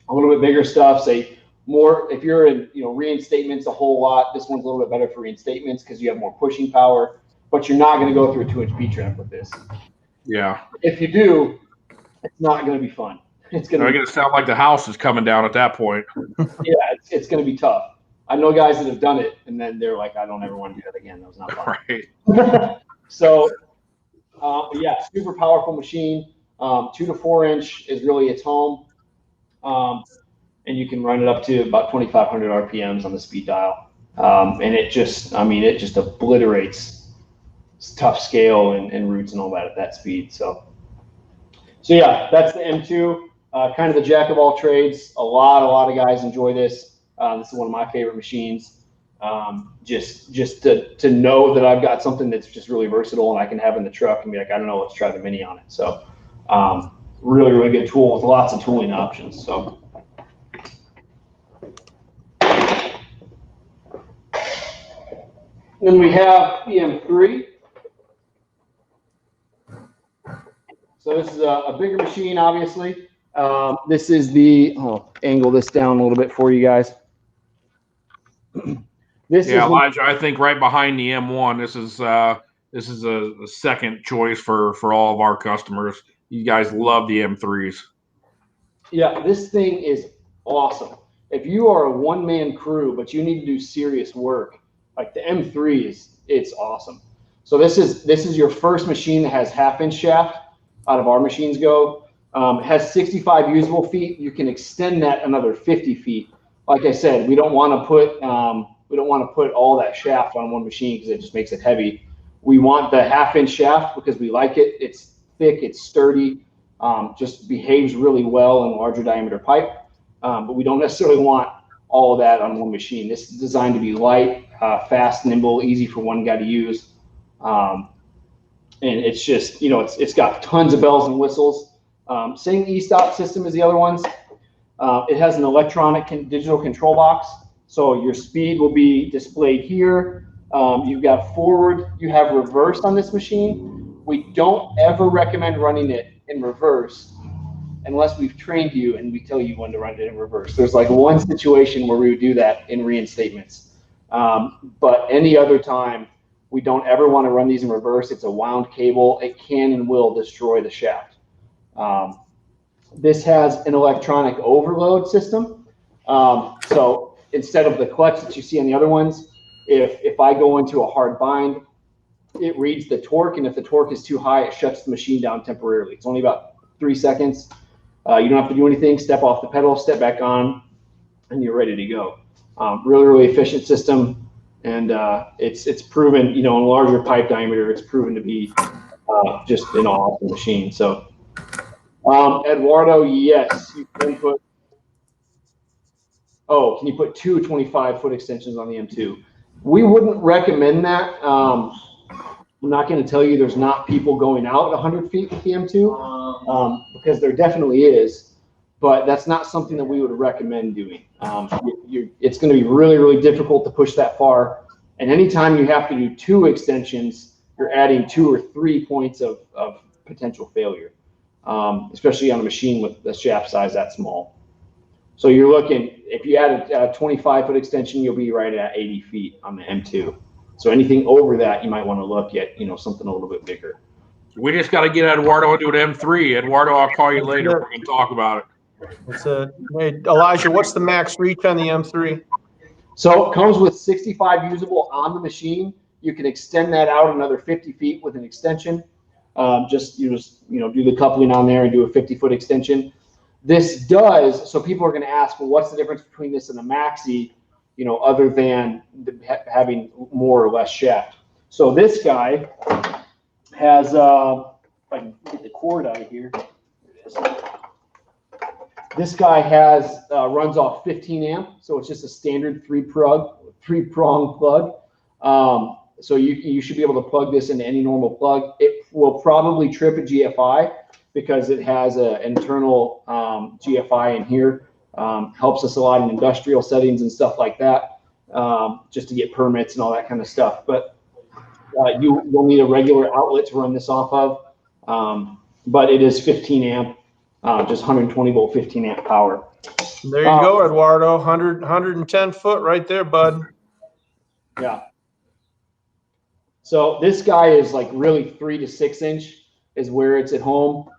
a little bit bigger stuff, say more, if you're in reinstatements a whole lot, this one's a little bit better for reinstatements because you have more pushing power. But you're not going to go through a 2-inch P-trap with this. Yeah. If you do, it's not going to be fun. It's going to sound like the house is coming down at that point. Yeah, it's going to be tough. I know guys that have done it, and then they're like, I don't ever want to do that again. That was not fun. Right. So, yeah, super powerful machine. 2 to 4 inch is really its home. And you can run it up to about 2,500 RPMs on the speed dial. And it just obliterates tough scale and roots and all that at that speed. So yeah, that's the M2, kind of the jack of all trades. A lot of guys enjoy this. This is one of my favorite machines. Just to know that I've got something that's just really versatile and I can have in the truck and be like, I don't know, let's try the Mini on it. So really good tool with lots of tooling options. So. Then we have the M3. So this is a bigger machine, obviously. This is I'll angle this down a little bit for you guys. Elijah, I think right behind the M1, this is a second choice for all of our customers. You guys love the M3s. Yeah, this thing is awesome. If you are a one-man crew, but you need to do serious work, like the M3 it's awesome. So this is your first machine that has half-inch shaft out of our machines go. It has 65 usable feet. You can extend that another 50 feet. Like I said, we don't want to put all that shaft on one machine because it just makes it heavy. We want the half-inch shaft because we like it. It's thick, it's sturdy, just behaves really well in larger diameter pipe. But we don't necessarily want all of that on one machine. This is designed to be light, fast, nimble, easy for one guy to use. And it's just, it's got tons of bells and whistles. Same e-stop system as the other ones. It has an electronic digital control box. So your speed will be displayed here. You've got forward, you have reverse on this machine. We don't ever recommend running it in reverse unless we've trained you and we tell you when to run it in reverse. There's like one situation where we would do that in reinstatements. But any other time, we don't ever want to run these in reverse. It's a wound cable. It can and will destroy the shaft. This has an electronic overload system. So instead of the clutch that you see on the other ones, if I go into a hard bind, it reads the torque, and if the torque is too high, it shuts the machine down temporarily. It's only about 3 seconds. You don't have to do anything. Step off the pedal, step back on, and you're ready to go. Really efficient system, and it's proven, in larger pipe diameter, it's proven to be just an awesome machine. So, Eduardo, yes, you can put. oh, can you put two 25-foot extensions on the M2? We wouldn't recommend that. I'm not going to tell you there's not people going out 100 feet with the M2, because there definitely is, but that's not something that we would recommend doing. It's going to be really, really difficult to push that far. And anytime you have to do two extensions, you're adding 2 or 3 points of potential failure, especially on a machine with the shaft size that small. So you're looking, if you add a 25-foot extension, you'll be right at 80 feet on the M2. So anything over that, you might want to look at, something a little bit bigger. We just got to get Eduardo into an M3. Eduardo, I'll call you later. We can talk about it. That's it. Hey, Elijah, what's the max reach on the M3? So it comes with 65 usable on the machine. You can extend that out another 50 feet with an extension. Just do the coupling on there and do a 50-foot extension. This does, so people are going to ask, well, what's the difference between this and a maxi, other than having more or less shaft? So this guy has, if I can get the cord out of here. This guy has runs off 15 amp, so it's just a standard three-prong plug. So you should be able to plug this into any normal plug. It will probably trip a GFI because it has an internal GFI in here. Helps us a lot in industrial settings and stuff like that, just to get permits and all that kind of stuff. But you'll need a regular outlet to run this off of. But it is 15 amp, just 120 volt, 15 amp power. There you go, Eduardo. 110 foot right there, bud. Yeah. So this guy is like really 3 to 6 inch is where it's at home.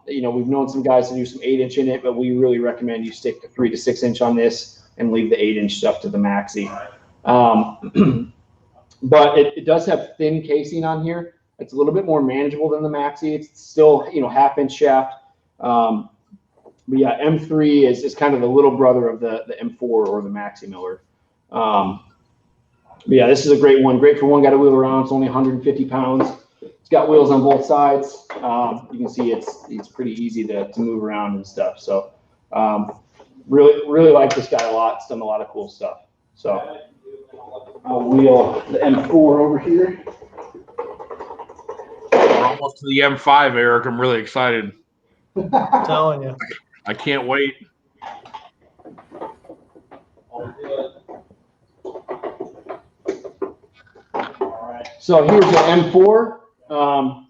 We've known some guys to do some 8-inch in it, but we really recommend you stick to 3 to 6 inch on this and leave the 8-inch stuff to the maxi. But it does have thin casing on here. It's a little bit more manageable than the maxi. It's still, half-inch shaft. But yeah, M3 is kind of the little brother of the M4 or the maxi miller. But yeah, this is a great one. Great for one guy to wheel around. It's only 150 pounds. It's got wheels on both sides. You can see it's pretty easy to move around and stuff. So really like this guy a lot. It's done a lot of cool stuff. So I'll wheel the M4 over here. We're almost to the M5, Eric. I'm really excited. I'm telling you. I can't wait. So here's the M4.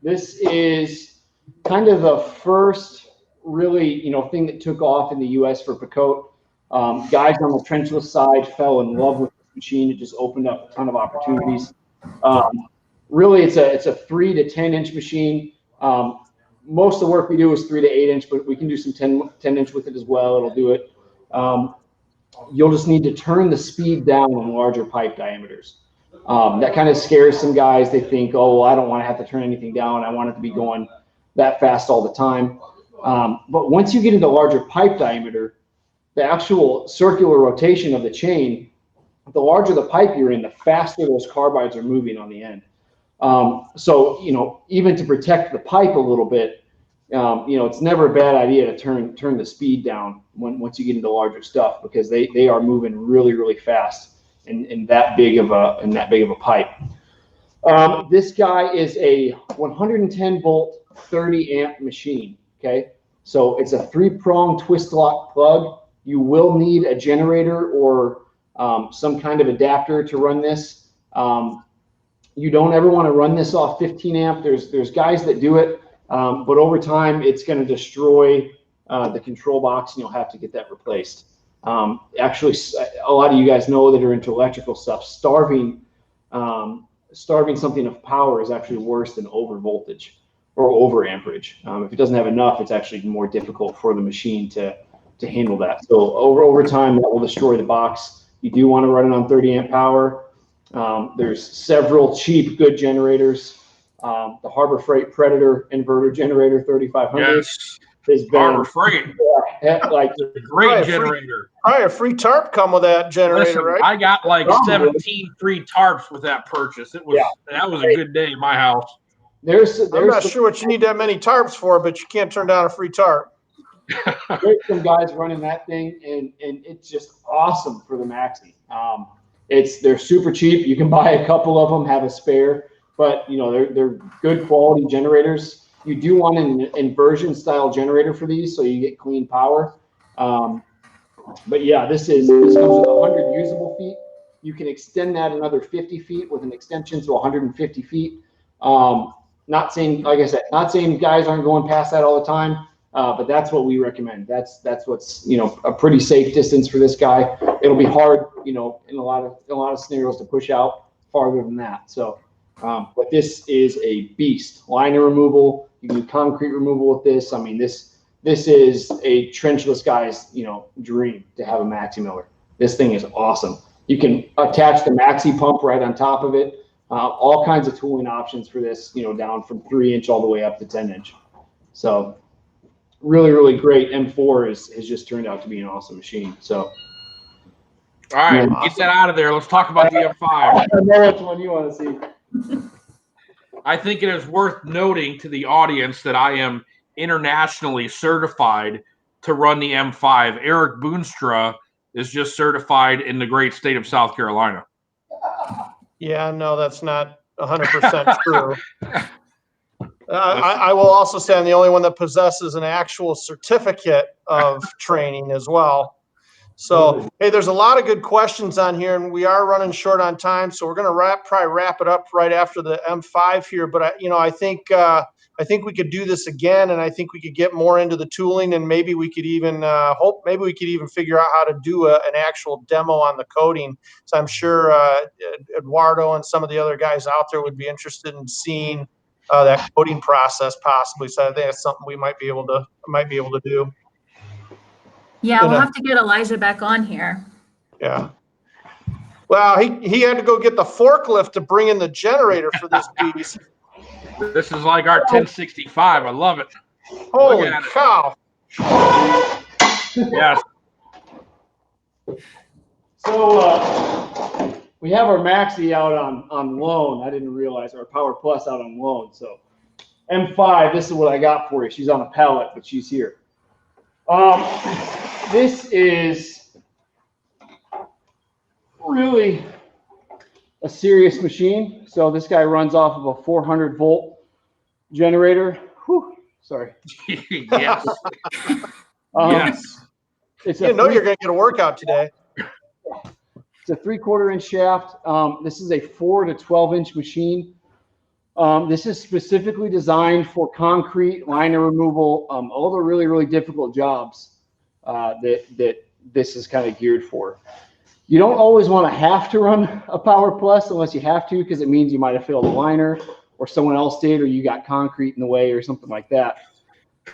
This is kind of the first really, thing that took off in the U.S. for Picote. Guys on the trenchless side fell in love with this machine. It just opened up a ton of opportunities. Really, it's a 3 to 10 inch machine. Most of the work we do is 3 to 8 inch, but we can do some 10 inch with it as well. It'll do it. You'll just need to turn the speed down on larger pipe diameters. That kind of scares some guys. They think, oh, well, I don't want to have to turn anything down. I want it to be going that fast all the time. But once you get into larger pipe diameter, the actual circular rotation of the chain, the larger the pipe you're in, the faster those carbides are moving on the end. So, even to protect the pipe a little bit, it's never a bad idea to turn the speed down once you get into larger stuff, because they are moving really, really fast in that big of a pipe. This guy is a 110 volt, 30 amp machine. Okay, so it's a 3-prong twist lock plug. You will need a generator or some kind of adapter to run this. You don't ever want to run this off 15 amp. There's guys that do it, but over time it's going to destroy the control box, and you'll have to get that replaced. Actually, a lot of you guys know that are into electrical stuff. Starving something of power is actually worse than over voltage or over amperage. If it doesn't have enough, it's actually more difficult for the machine to handle that. So over time, that will destroy the box. You do want to run it on 30 amp power. There's several cheap, good generators. The Harbor Freight Predator inverter generator 3500. Yes. Has been Harbor Freight. Like a great generator. Probably a free tarp come with that generator, Listen, right? I got like 17 free tarps with that purchase. That was a good day in my house. I'm not sure what you need that many tarps for, but you can't turn down a free tarp. There's some guys running that thing, and it's just awesome for the maxi. They're super cheap. You can buy a couple of them, have a spare, but they're good quality generators. You do want an inversion style generator for these, so you get clean power. But yeah, this comes with 100 usable feet. You can extend that another 50 feet with an extension to 150 feet. Not saying, like I said, not saying guys aren't going past that all the time, but that's what we recommend. That's what's a pretty safe distance for this guy. It'll be hard, in a lot of scenarios to push out farther than that. So, but this is a beast. Liner removal. You can do concrete removal with this. I mean, this is a trenchless guy's dream to have a maxi miller. This thing is awesome. You can attach the maxi pump right on top of it. All kinds of tooling options for this, down from 3-inch all the way up to 10-inch. So really, really great. M4 has just turned out to be an awesome machine. So. All right, get that out of there. Let's talk about the M5. I know which one you want to see. I think it is worth noting to the audience that I am internationally certified to run the M5. Eric Boonstra is just certified in the great state of South Carolina. Yeah, no, that's not 100% true. I will also say I'm the only one that possesses an actual certificate of training as well. So, hey, there's a lot of good questions on here, and we are running short on time, so we're going to probably wrap it up right after the M5 here. But I think we could do this again, and I think we could get more into the tooling, and maybe we could even figure out how to do an actual demo on the coating. So I'm sure Eduardo and some of the other guys out there would be interested in seeing that coating process possibly. So I think that's something we might be able to do. Yeah, we'll have to get Elijah back on here. Yeah. Well, he had to go get the forklift to bring in the generator for this beast. This is like our 1065. I love it. Holy cow. Yes. So we have our Maxi out on loan. I didn't realize our Power Plus out on loan. So M5, this is what I got for you. She's on a pallet, but she's here. This is really a serious machine. So this guy runs off of a 400 volt generator. Whew, sorry. Yes. Yes. You're going to get a workout today. It's a 3/4 inch shaft. This is a 4 to 12-inch machine. This is specifically designed for concrete, liner removal, all the really, really difficult jobs that this is kind of geared for. You don't always want to have to run a Power Plus unless you have to, because it means you might have failed a liner or someone else did, or you got concrete in the way or something like that.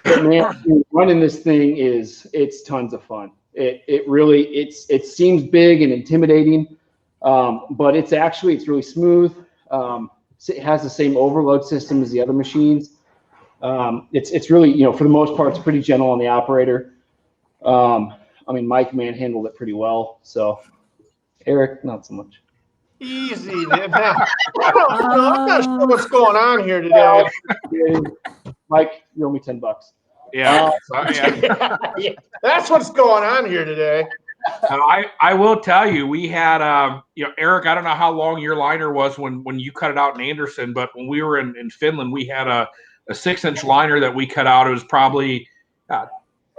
But man, running this thing it's tons of fun. It seems big and intimidating, but it's really smooth. It has the same overload system as the other machines. It's really, for the most part, it's pretty gentle on the operator. Mike manhandled it pretty well. So Eric, not so much. Easy, man. I'm not sure what's going on here today. Mike, you owe me $10. Yeah. Yeah. That's what's going on here today. I will tell you, we had, Eric, I don't know how long your liner was when you cut it out in Anderson, but when we were in Finland, we had a 6-inch liner that we cut out. It was probably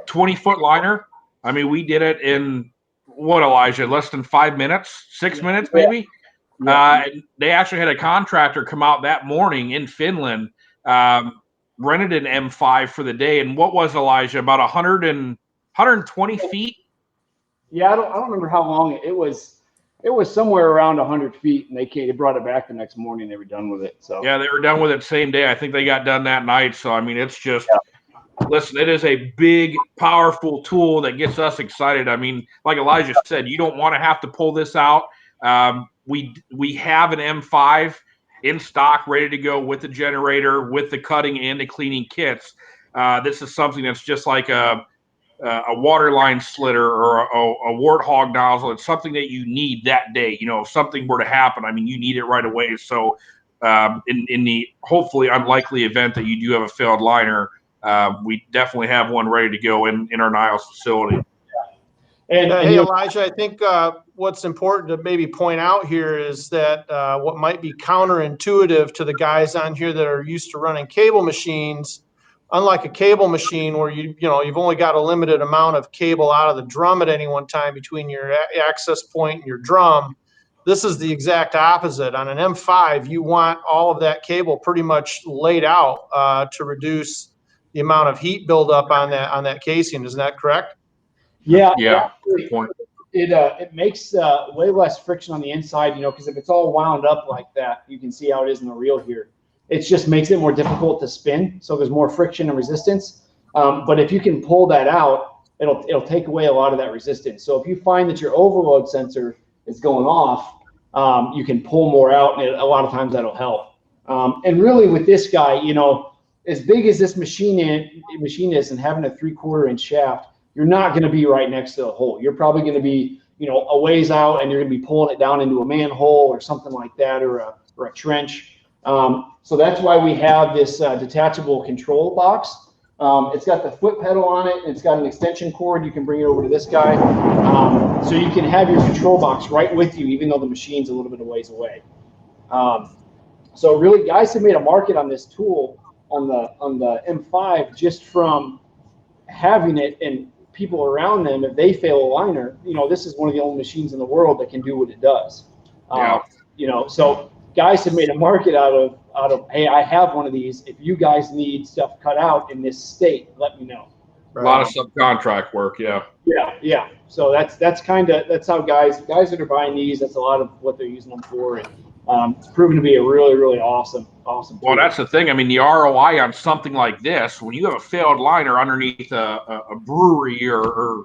20-foot liner. I mean, we did it in, Elijah, less than 5 minutes, 6 minutes maybe? Yeah. They actually had a contractor come out that morning in Finland, rented an M5 for the day. And what was, Elijah, about 120 feet? Yeah, I don't remember how long it was. It was somewhere around 100 feet, and they brought it back the next morning. They were done with it. So yeah, they were done with it same day. I think they got done that night. So I mean, it's just listen. It is a big, powerful tool that gets us excited. I mean, like Elijah said, you don't want to have to pull this out. We have an M5 in stock, ready to go with the generator, with the cutting and the cleaning kits. This is something that's just like a water line slitter or a warthog nozzle. It's something that you need that day. If something were to happen, I mean, you need it right away. So in the hopefully unlikely event that you do have a failed liner, we definitely have one ready to go in our Niles facility. And hey, Elijah, I think what's important to maybe point out here is that what might be counterintuitive to the guys on here that are used to running cable machines, unlike a cable machine where you've only got a limited amount of cable out of the drum at any one time between your access point and your drum, this is the exact opposite. On an M5, you want all of that cable pretty much laid out to reduce the amount of heat buildup on that casing. Isn't that correct? Yeah. Good point. It makes way less friction on the inside, because if it's all wound up like that, you can see how it is in the reel here. It just makes it more difficult to spin, so there's more friction and resistance. But if you can pull that out, it'll take away a lot of that resistance. So if you find that your overload sensor is going off, you can pull more out, and a lot of times that'll help. And really with this guy, as big as this machine is and having a 3/4 inch shaft, you're not going to be right next to the hole. You're probably going to be, a ways out, and you're going to be pulling it down into a manhole or something like that, or a trench. So that's why we have this detachable control box. It's got the foot pedal on it, and it's got an extension cord. You can bring it over to this guy. So you can have your control box right with you, even though the machine's a little bit of ways away. So really, guys have made a market on this tool on the M5 just from having it, and people around them, if they fail a liner, this is one of the only machines in the world that can do what it does. So guys have made a market out of, hey, I have one of these. If you guys need stuff cut out in this state, let me know. A lot of subcontract work, yeah. Yeah. So that's how guys that are buying these, that's a lot of what they're using them for. And it's proven to be a really, really awesome tool. Well, that's the thing. I mean, the ROI on something like this, when you have a failed liner underneath a brewery or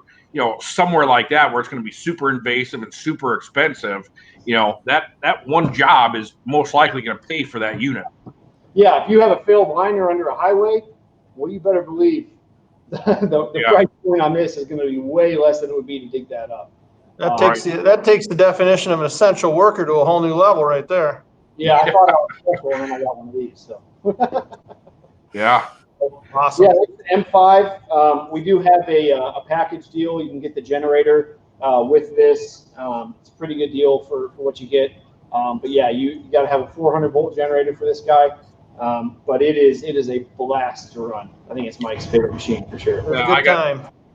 somewhere like that where it's going to be super invasive and super expensive, that one job is most likely going to pay for that unit. Yeah, if you have a failed liner under a highway, well, you better believe the price point on this is going to be way less than it would be to dig that up. That takes the definition of an essential worker to a whole new level right there. Yeah, I thought I was special, and then I got one of these. So. Yeah. Awesome. Yeah, M5. We do have a package deal. You can get the generator with this. It's a pretty good deal for what you get. But yeah, you got to have a 400-volt generator for this guy. But it is a blast to run. I think it's Mike's favorite machine for sure.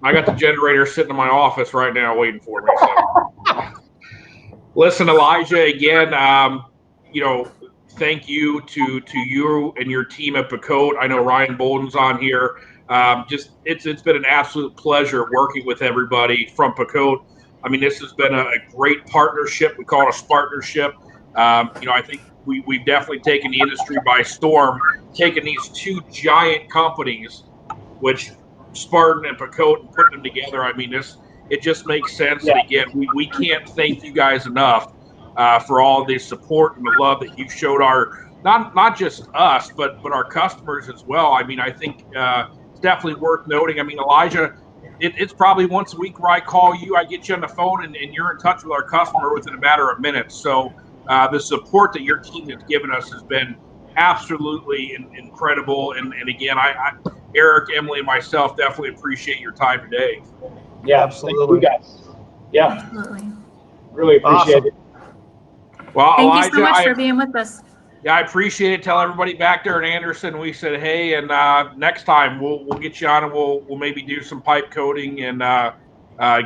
I got the generator sitting in my office right now waiting for me. So. Listen, Elijah, again, thank you to you and your team at Picote. I know Ryan Bolden's on here. It's been an absolute pleasure working with everybody from Picote. I mean, this has been a great partnership. We call it a Spartnership. I think we've definitely taken the industry by storm, taking these two giant companies, which Spartan and Picote, and putting them together. I mean, it just makes sense. Yeah. And again, we can't thank you guys enough for all the support and the love that you showed our not just us, but our customers as well. I mean, I think it's definitely worth noting. I mean, Elijah, it's probably once a week where I call you, I get you on the phone, and you're in touch with our customer within a matter of minutes. So the support that your team has given us has been absolutely incredible. And again, I Eric, Emily, and myself definitely appreciate your time today. Yeah, absolutely. Guys. Yeah, absolutely. Really appreciate it. Well, thank Elijah, you so much for being with us. Yeah, I appreciate it. Tell everybody back there in Anderson we said hey, and next time we'll get you on, and we'll maybe do some pipe coating and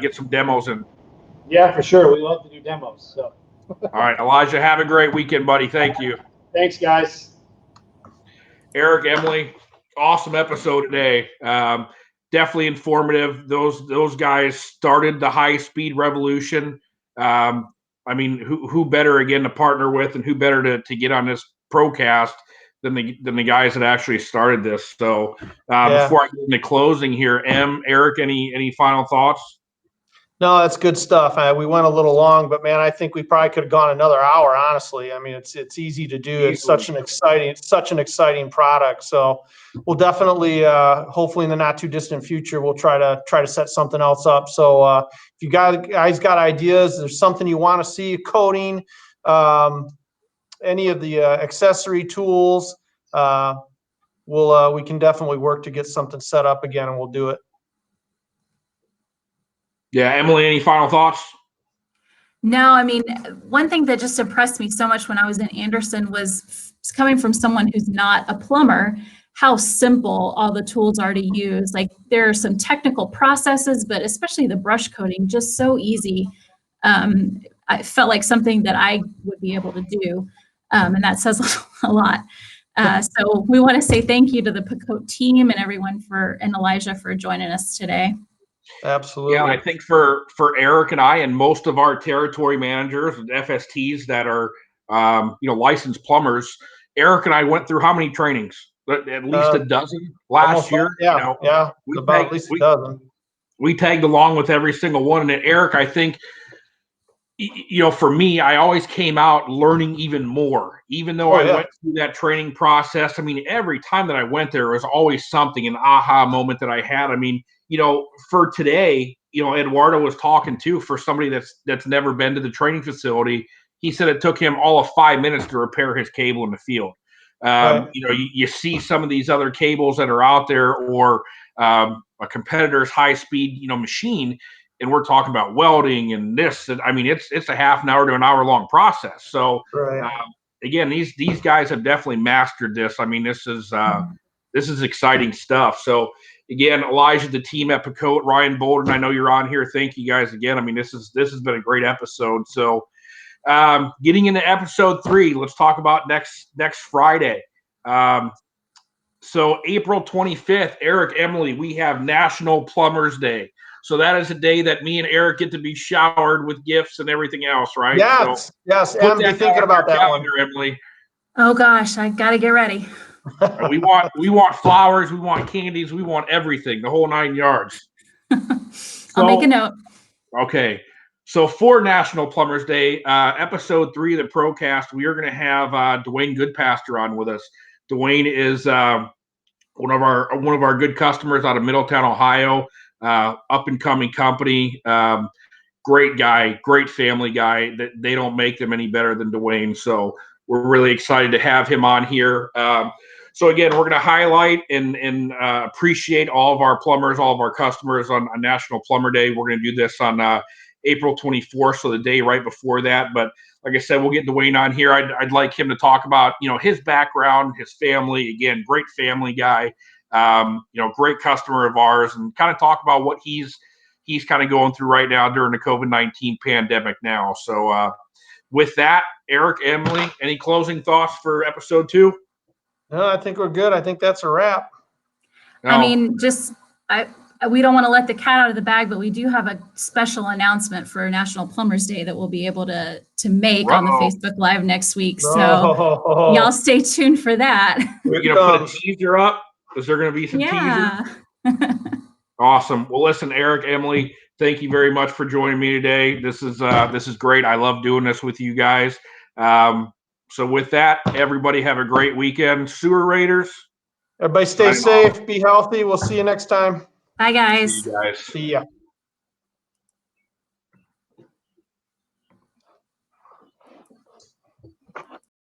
get some demos in. Yeah, for sure. We love to do demos. So. All right, Elijah, have a great weekend, buddy. Thank you. Thanks, guys. Eric, Emily, awesome episode today. Definitely informative. Those guys started the high-speed revolution. I mean, who better again to partner with, and who better to get on this Procast than the guys that actually started this. So before I get into closing here, Eric, any final thoughts? No, that's good stuff. We went a little long, but man, I think we probably could have gone another hour. Honestly, I mean, it's easy to do. It's such an exciting product. So we'll definitely, hopefully in the not too distant future, we'll try to set something else up. So if you guys got ideas, there's something you want to see, coating, any of the accessory tools, we can definitely work to get something set up again, and we'll do it. Yeah, Emily, any final thoughts? No, I mean, one thing that just impressed me so much when I was in Anderson was coming from someone who's not a plumber, how simple all the tools are to use. Like there are some technical processes, but especially the brush coating, just so easy. I felt like something that I would be able to do, and that says a lot. So we want to say thank you to the Picote team and everyone and Elijah for joining us today. Absolutely. Yeah, I think for Eric and I and most of our territory managers and FSTs that are licensed plumbers, Eric and I went through how many trainings? At least a dozen last year. Yeah, about at least a dozen. We tagged along with every single one. And Eric, I think, for me, I always came out learning even more, even though I went through that training process. I mean, every time that I went there was always something, an aha moment that I had. I mean, for today, Eduardo was talking too, for somebody that's never been to the training facility. He said it took him all of 5 minutes to repair his cable in the field. You see some of these other cables that are out there, or a competitor's high-speed, machine, and we're talking about welding and this. I mean, it's a half an hour to an hour long process. So again, these guys have definitely mastered this. I mean, this is exciting stuff. So again, Elijah, the team at Picote, Ryan Bolden, I know you're on here. Thank you guys again. I mean, this has been a great episode. So getting into episode 3, let's talk about next Friday. So April 25th, Eric, Emily, we have National Plumbers Day. So that is a day that me and Eric get to be showered with gifts and everything else, right? Yes, yes. Put Em, be thinking about that calendar, one, Emily. Oh gosh, I gotta get ready. We want flowers, we want candies, we want everything, the whole 9 yards. I'll make a note. Okay. So for National Plumbers Day, episode 3 of the Procast, we are going to have Dwayne Goodpaster on with us. Dwayne is one of our good customers out of Middletown, Ohio. Up and coming company. Great guy, great family guy. They don't make them any better than Dwayne. So we're really excited to have him on here. So again, we're going to highlight and appreciate all of our plumbers, all of our customers on National Plumber Day. We're going to do this on April 24th, so the day right before that. But like I said, we'll get Dwayne on here. I'd like him to talk about his background, his family. Again, great family guy. Great customer of ours, and kind of talk about what he's kind of going through right now during the COVID-19 pandemic now. So with that, Eric, Emily, any closing thoughts for episode 2? No, I think we're good. I think that's a wrap. No. I mean, we don't want to let the cat out of the bag, but we do have a special announcement for National Plumbers Day that we'll be able to make on the Facebook Live next week. So y'all stay tuned for that. We're going to put a teaser up. Is there going to be some teaser? Awesome. Well, listen, Eric, Emily, thank you very much for joining me today. This is great. I love doing this with you guys. So with that, everybody have a great weekend. Sewer Raiders. Everybody stay safe, be healthy. We'll see you next time. Bye, guys. See you guys. See ya.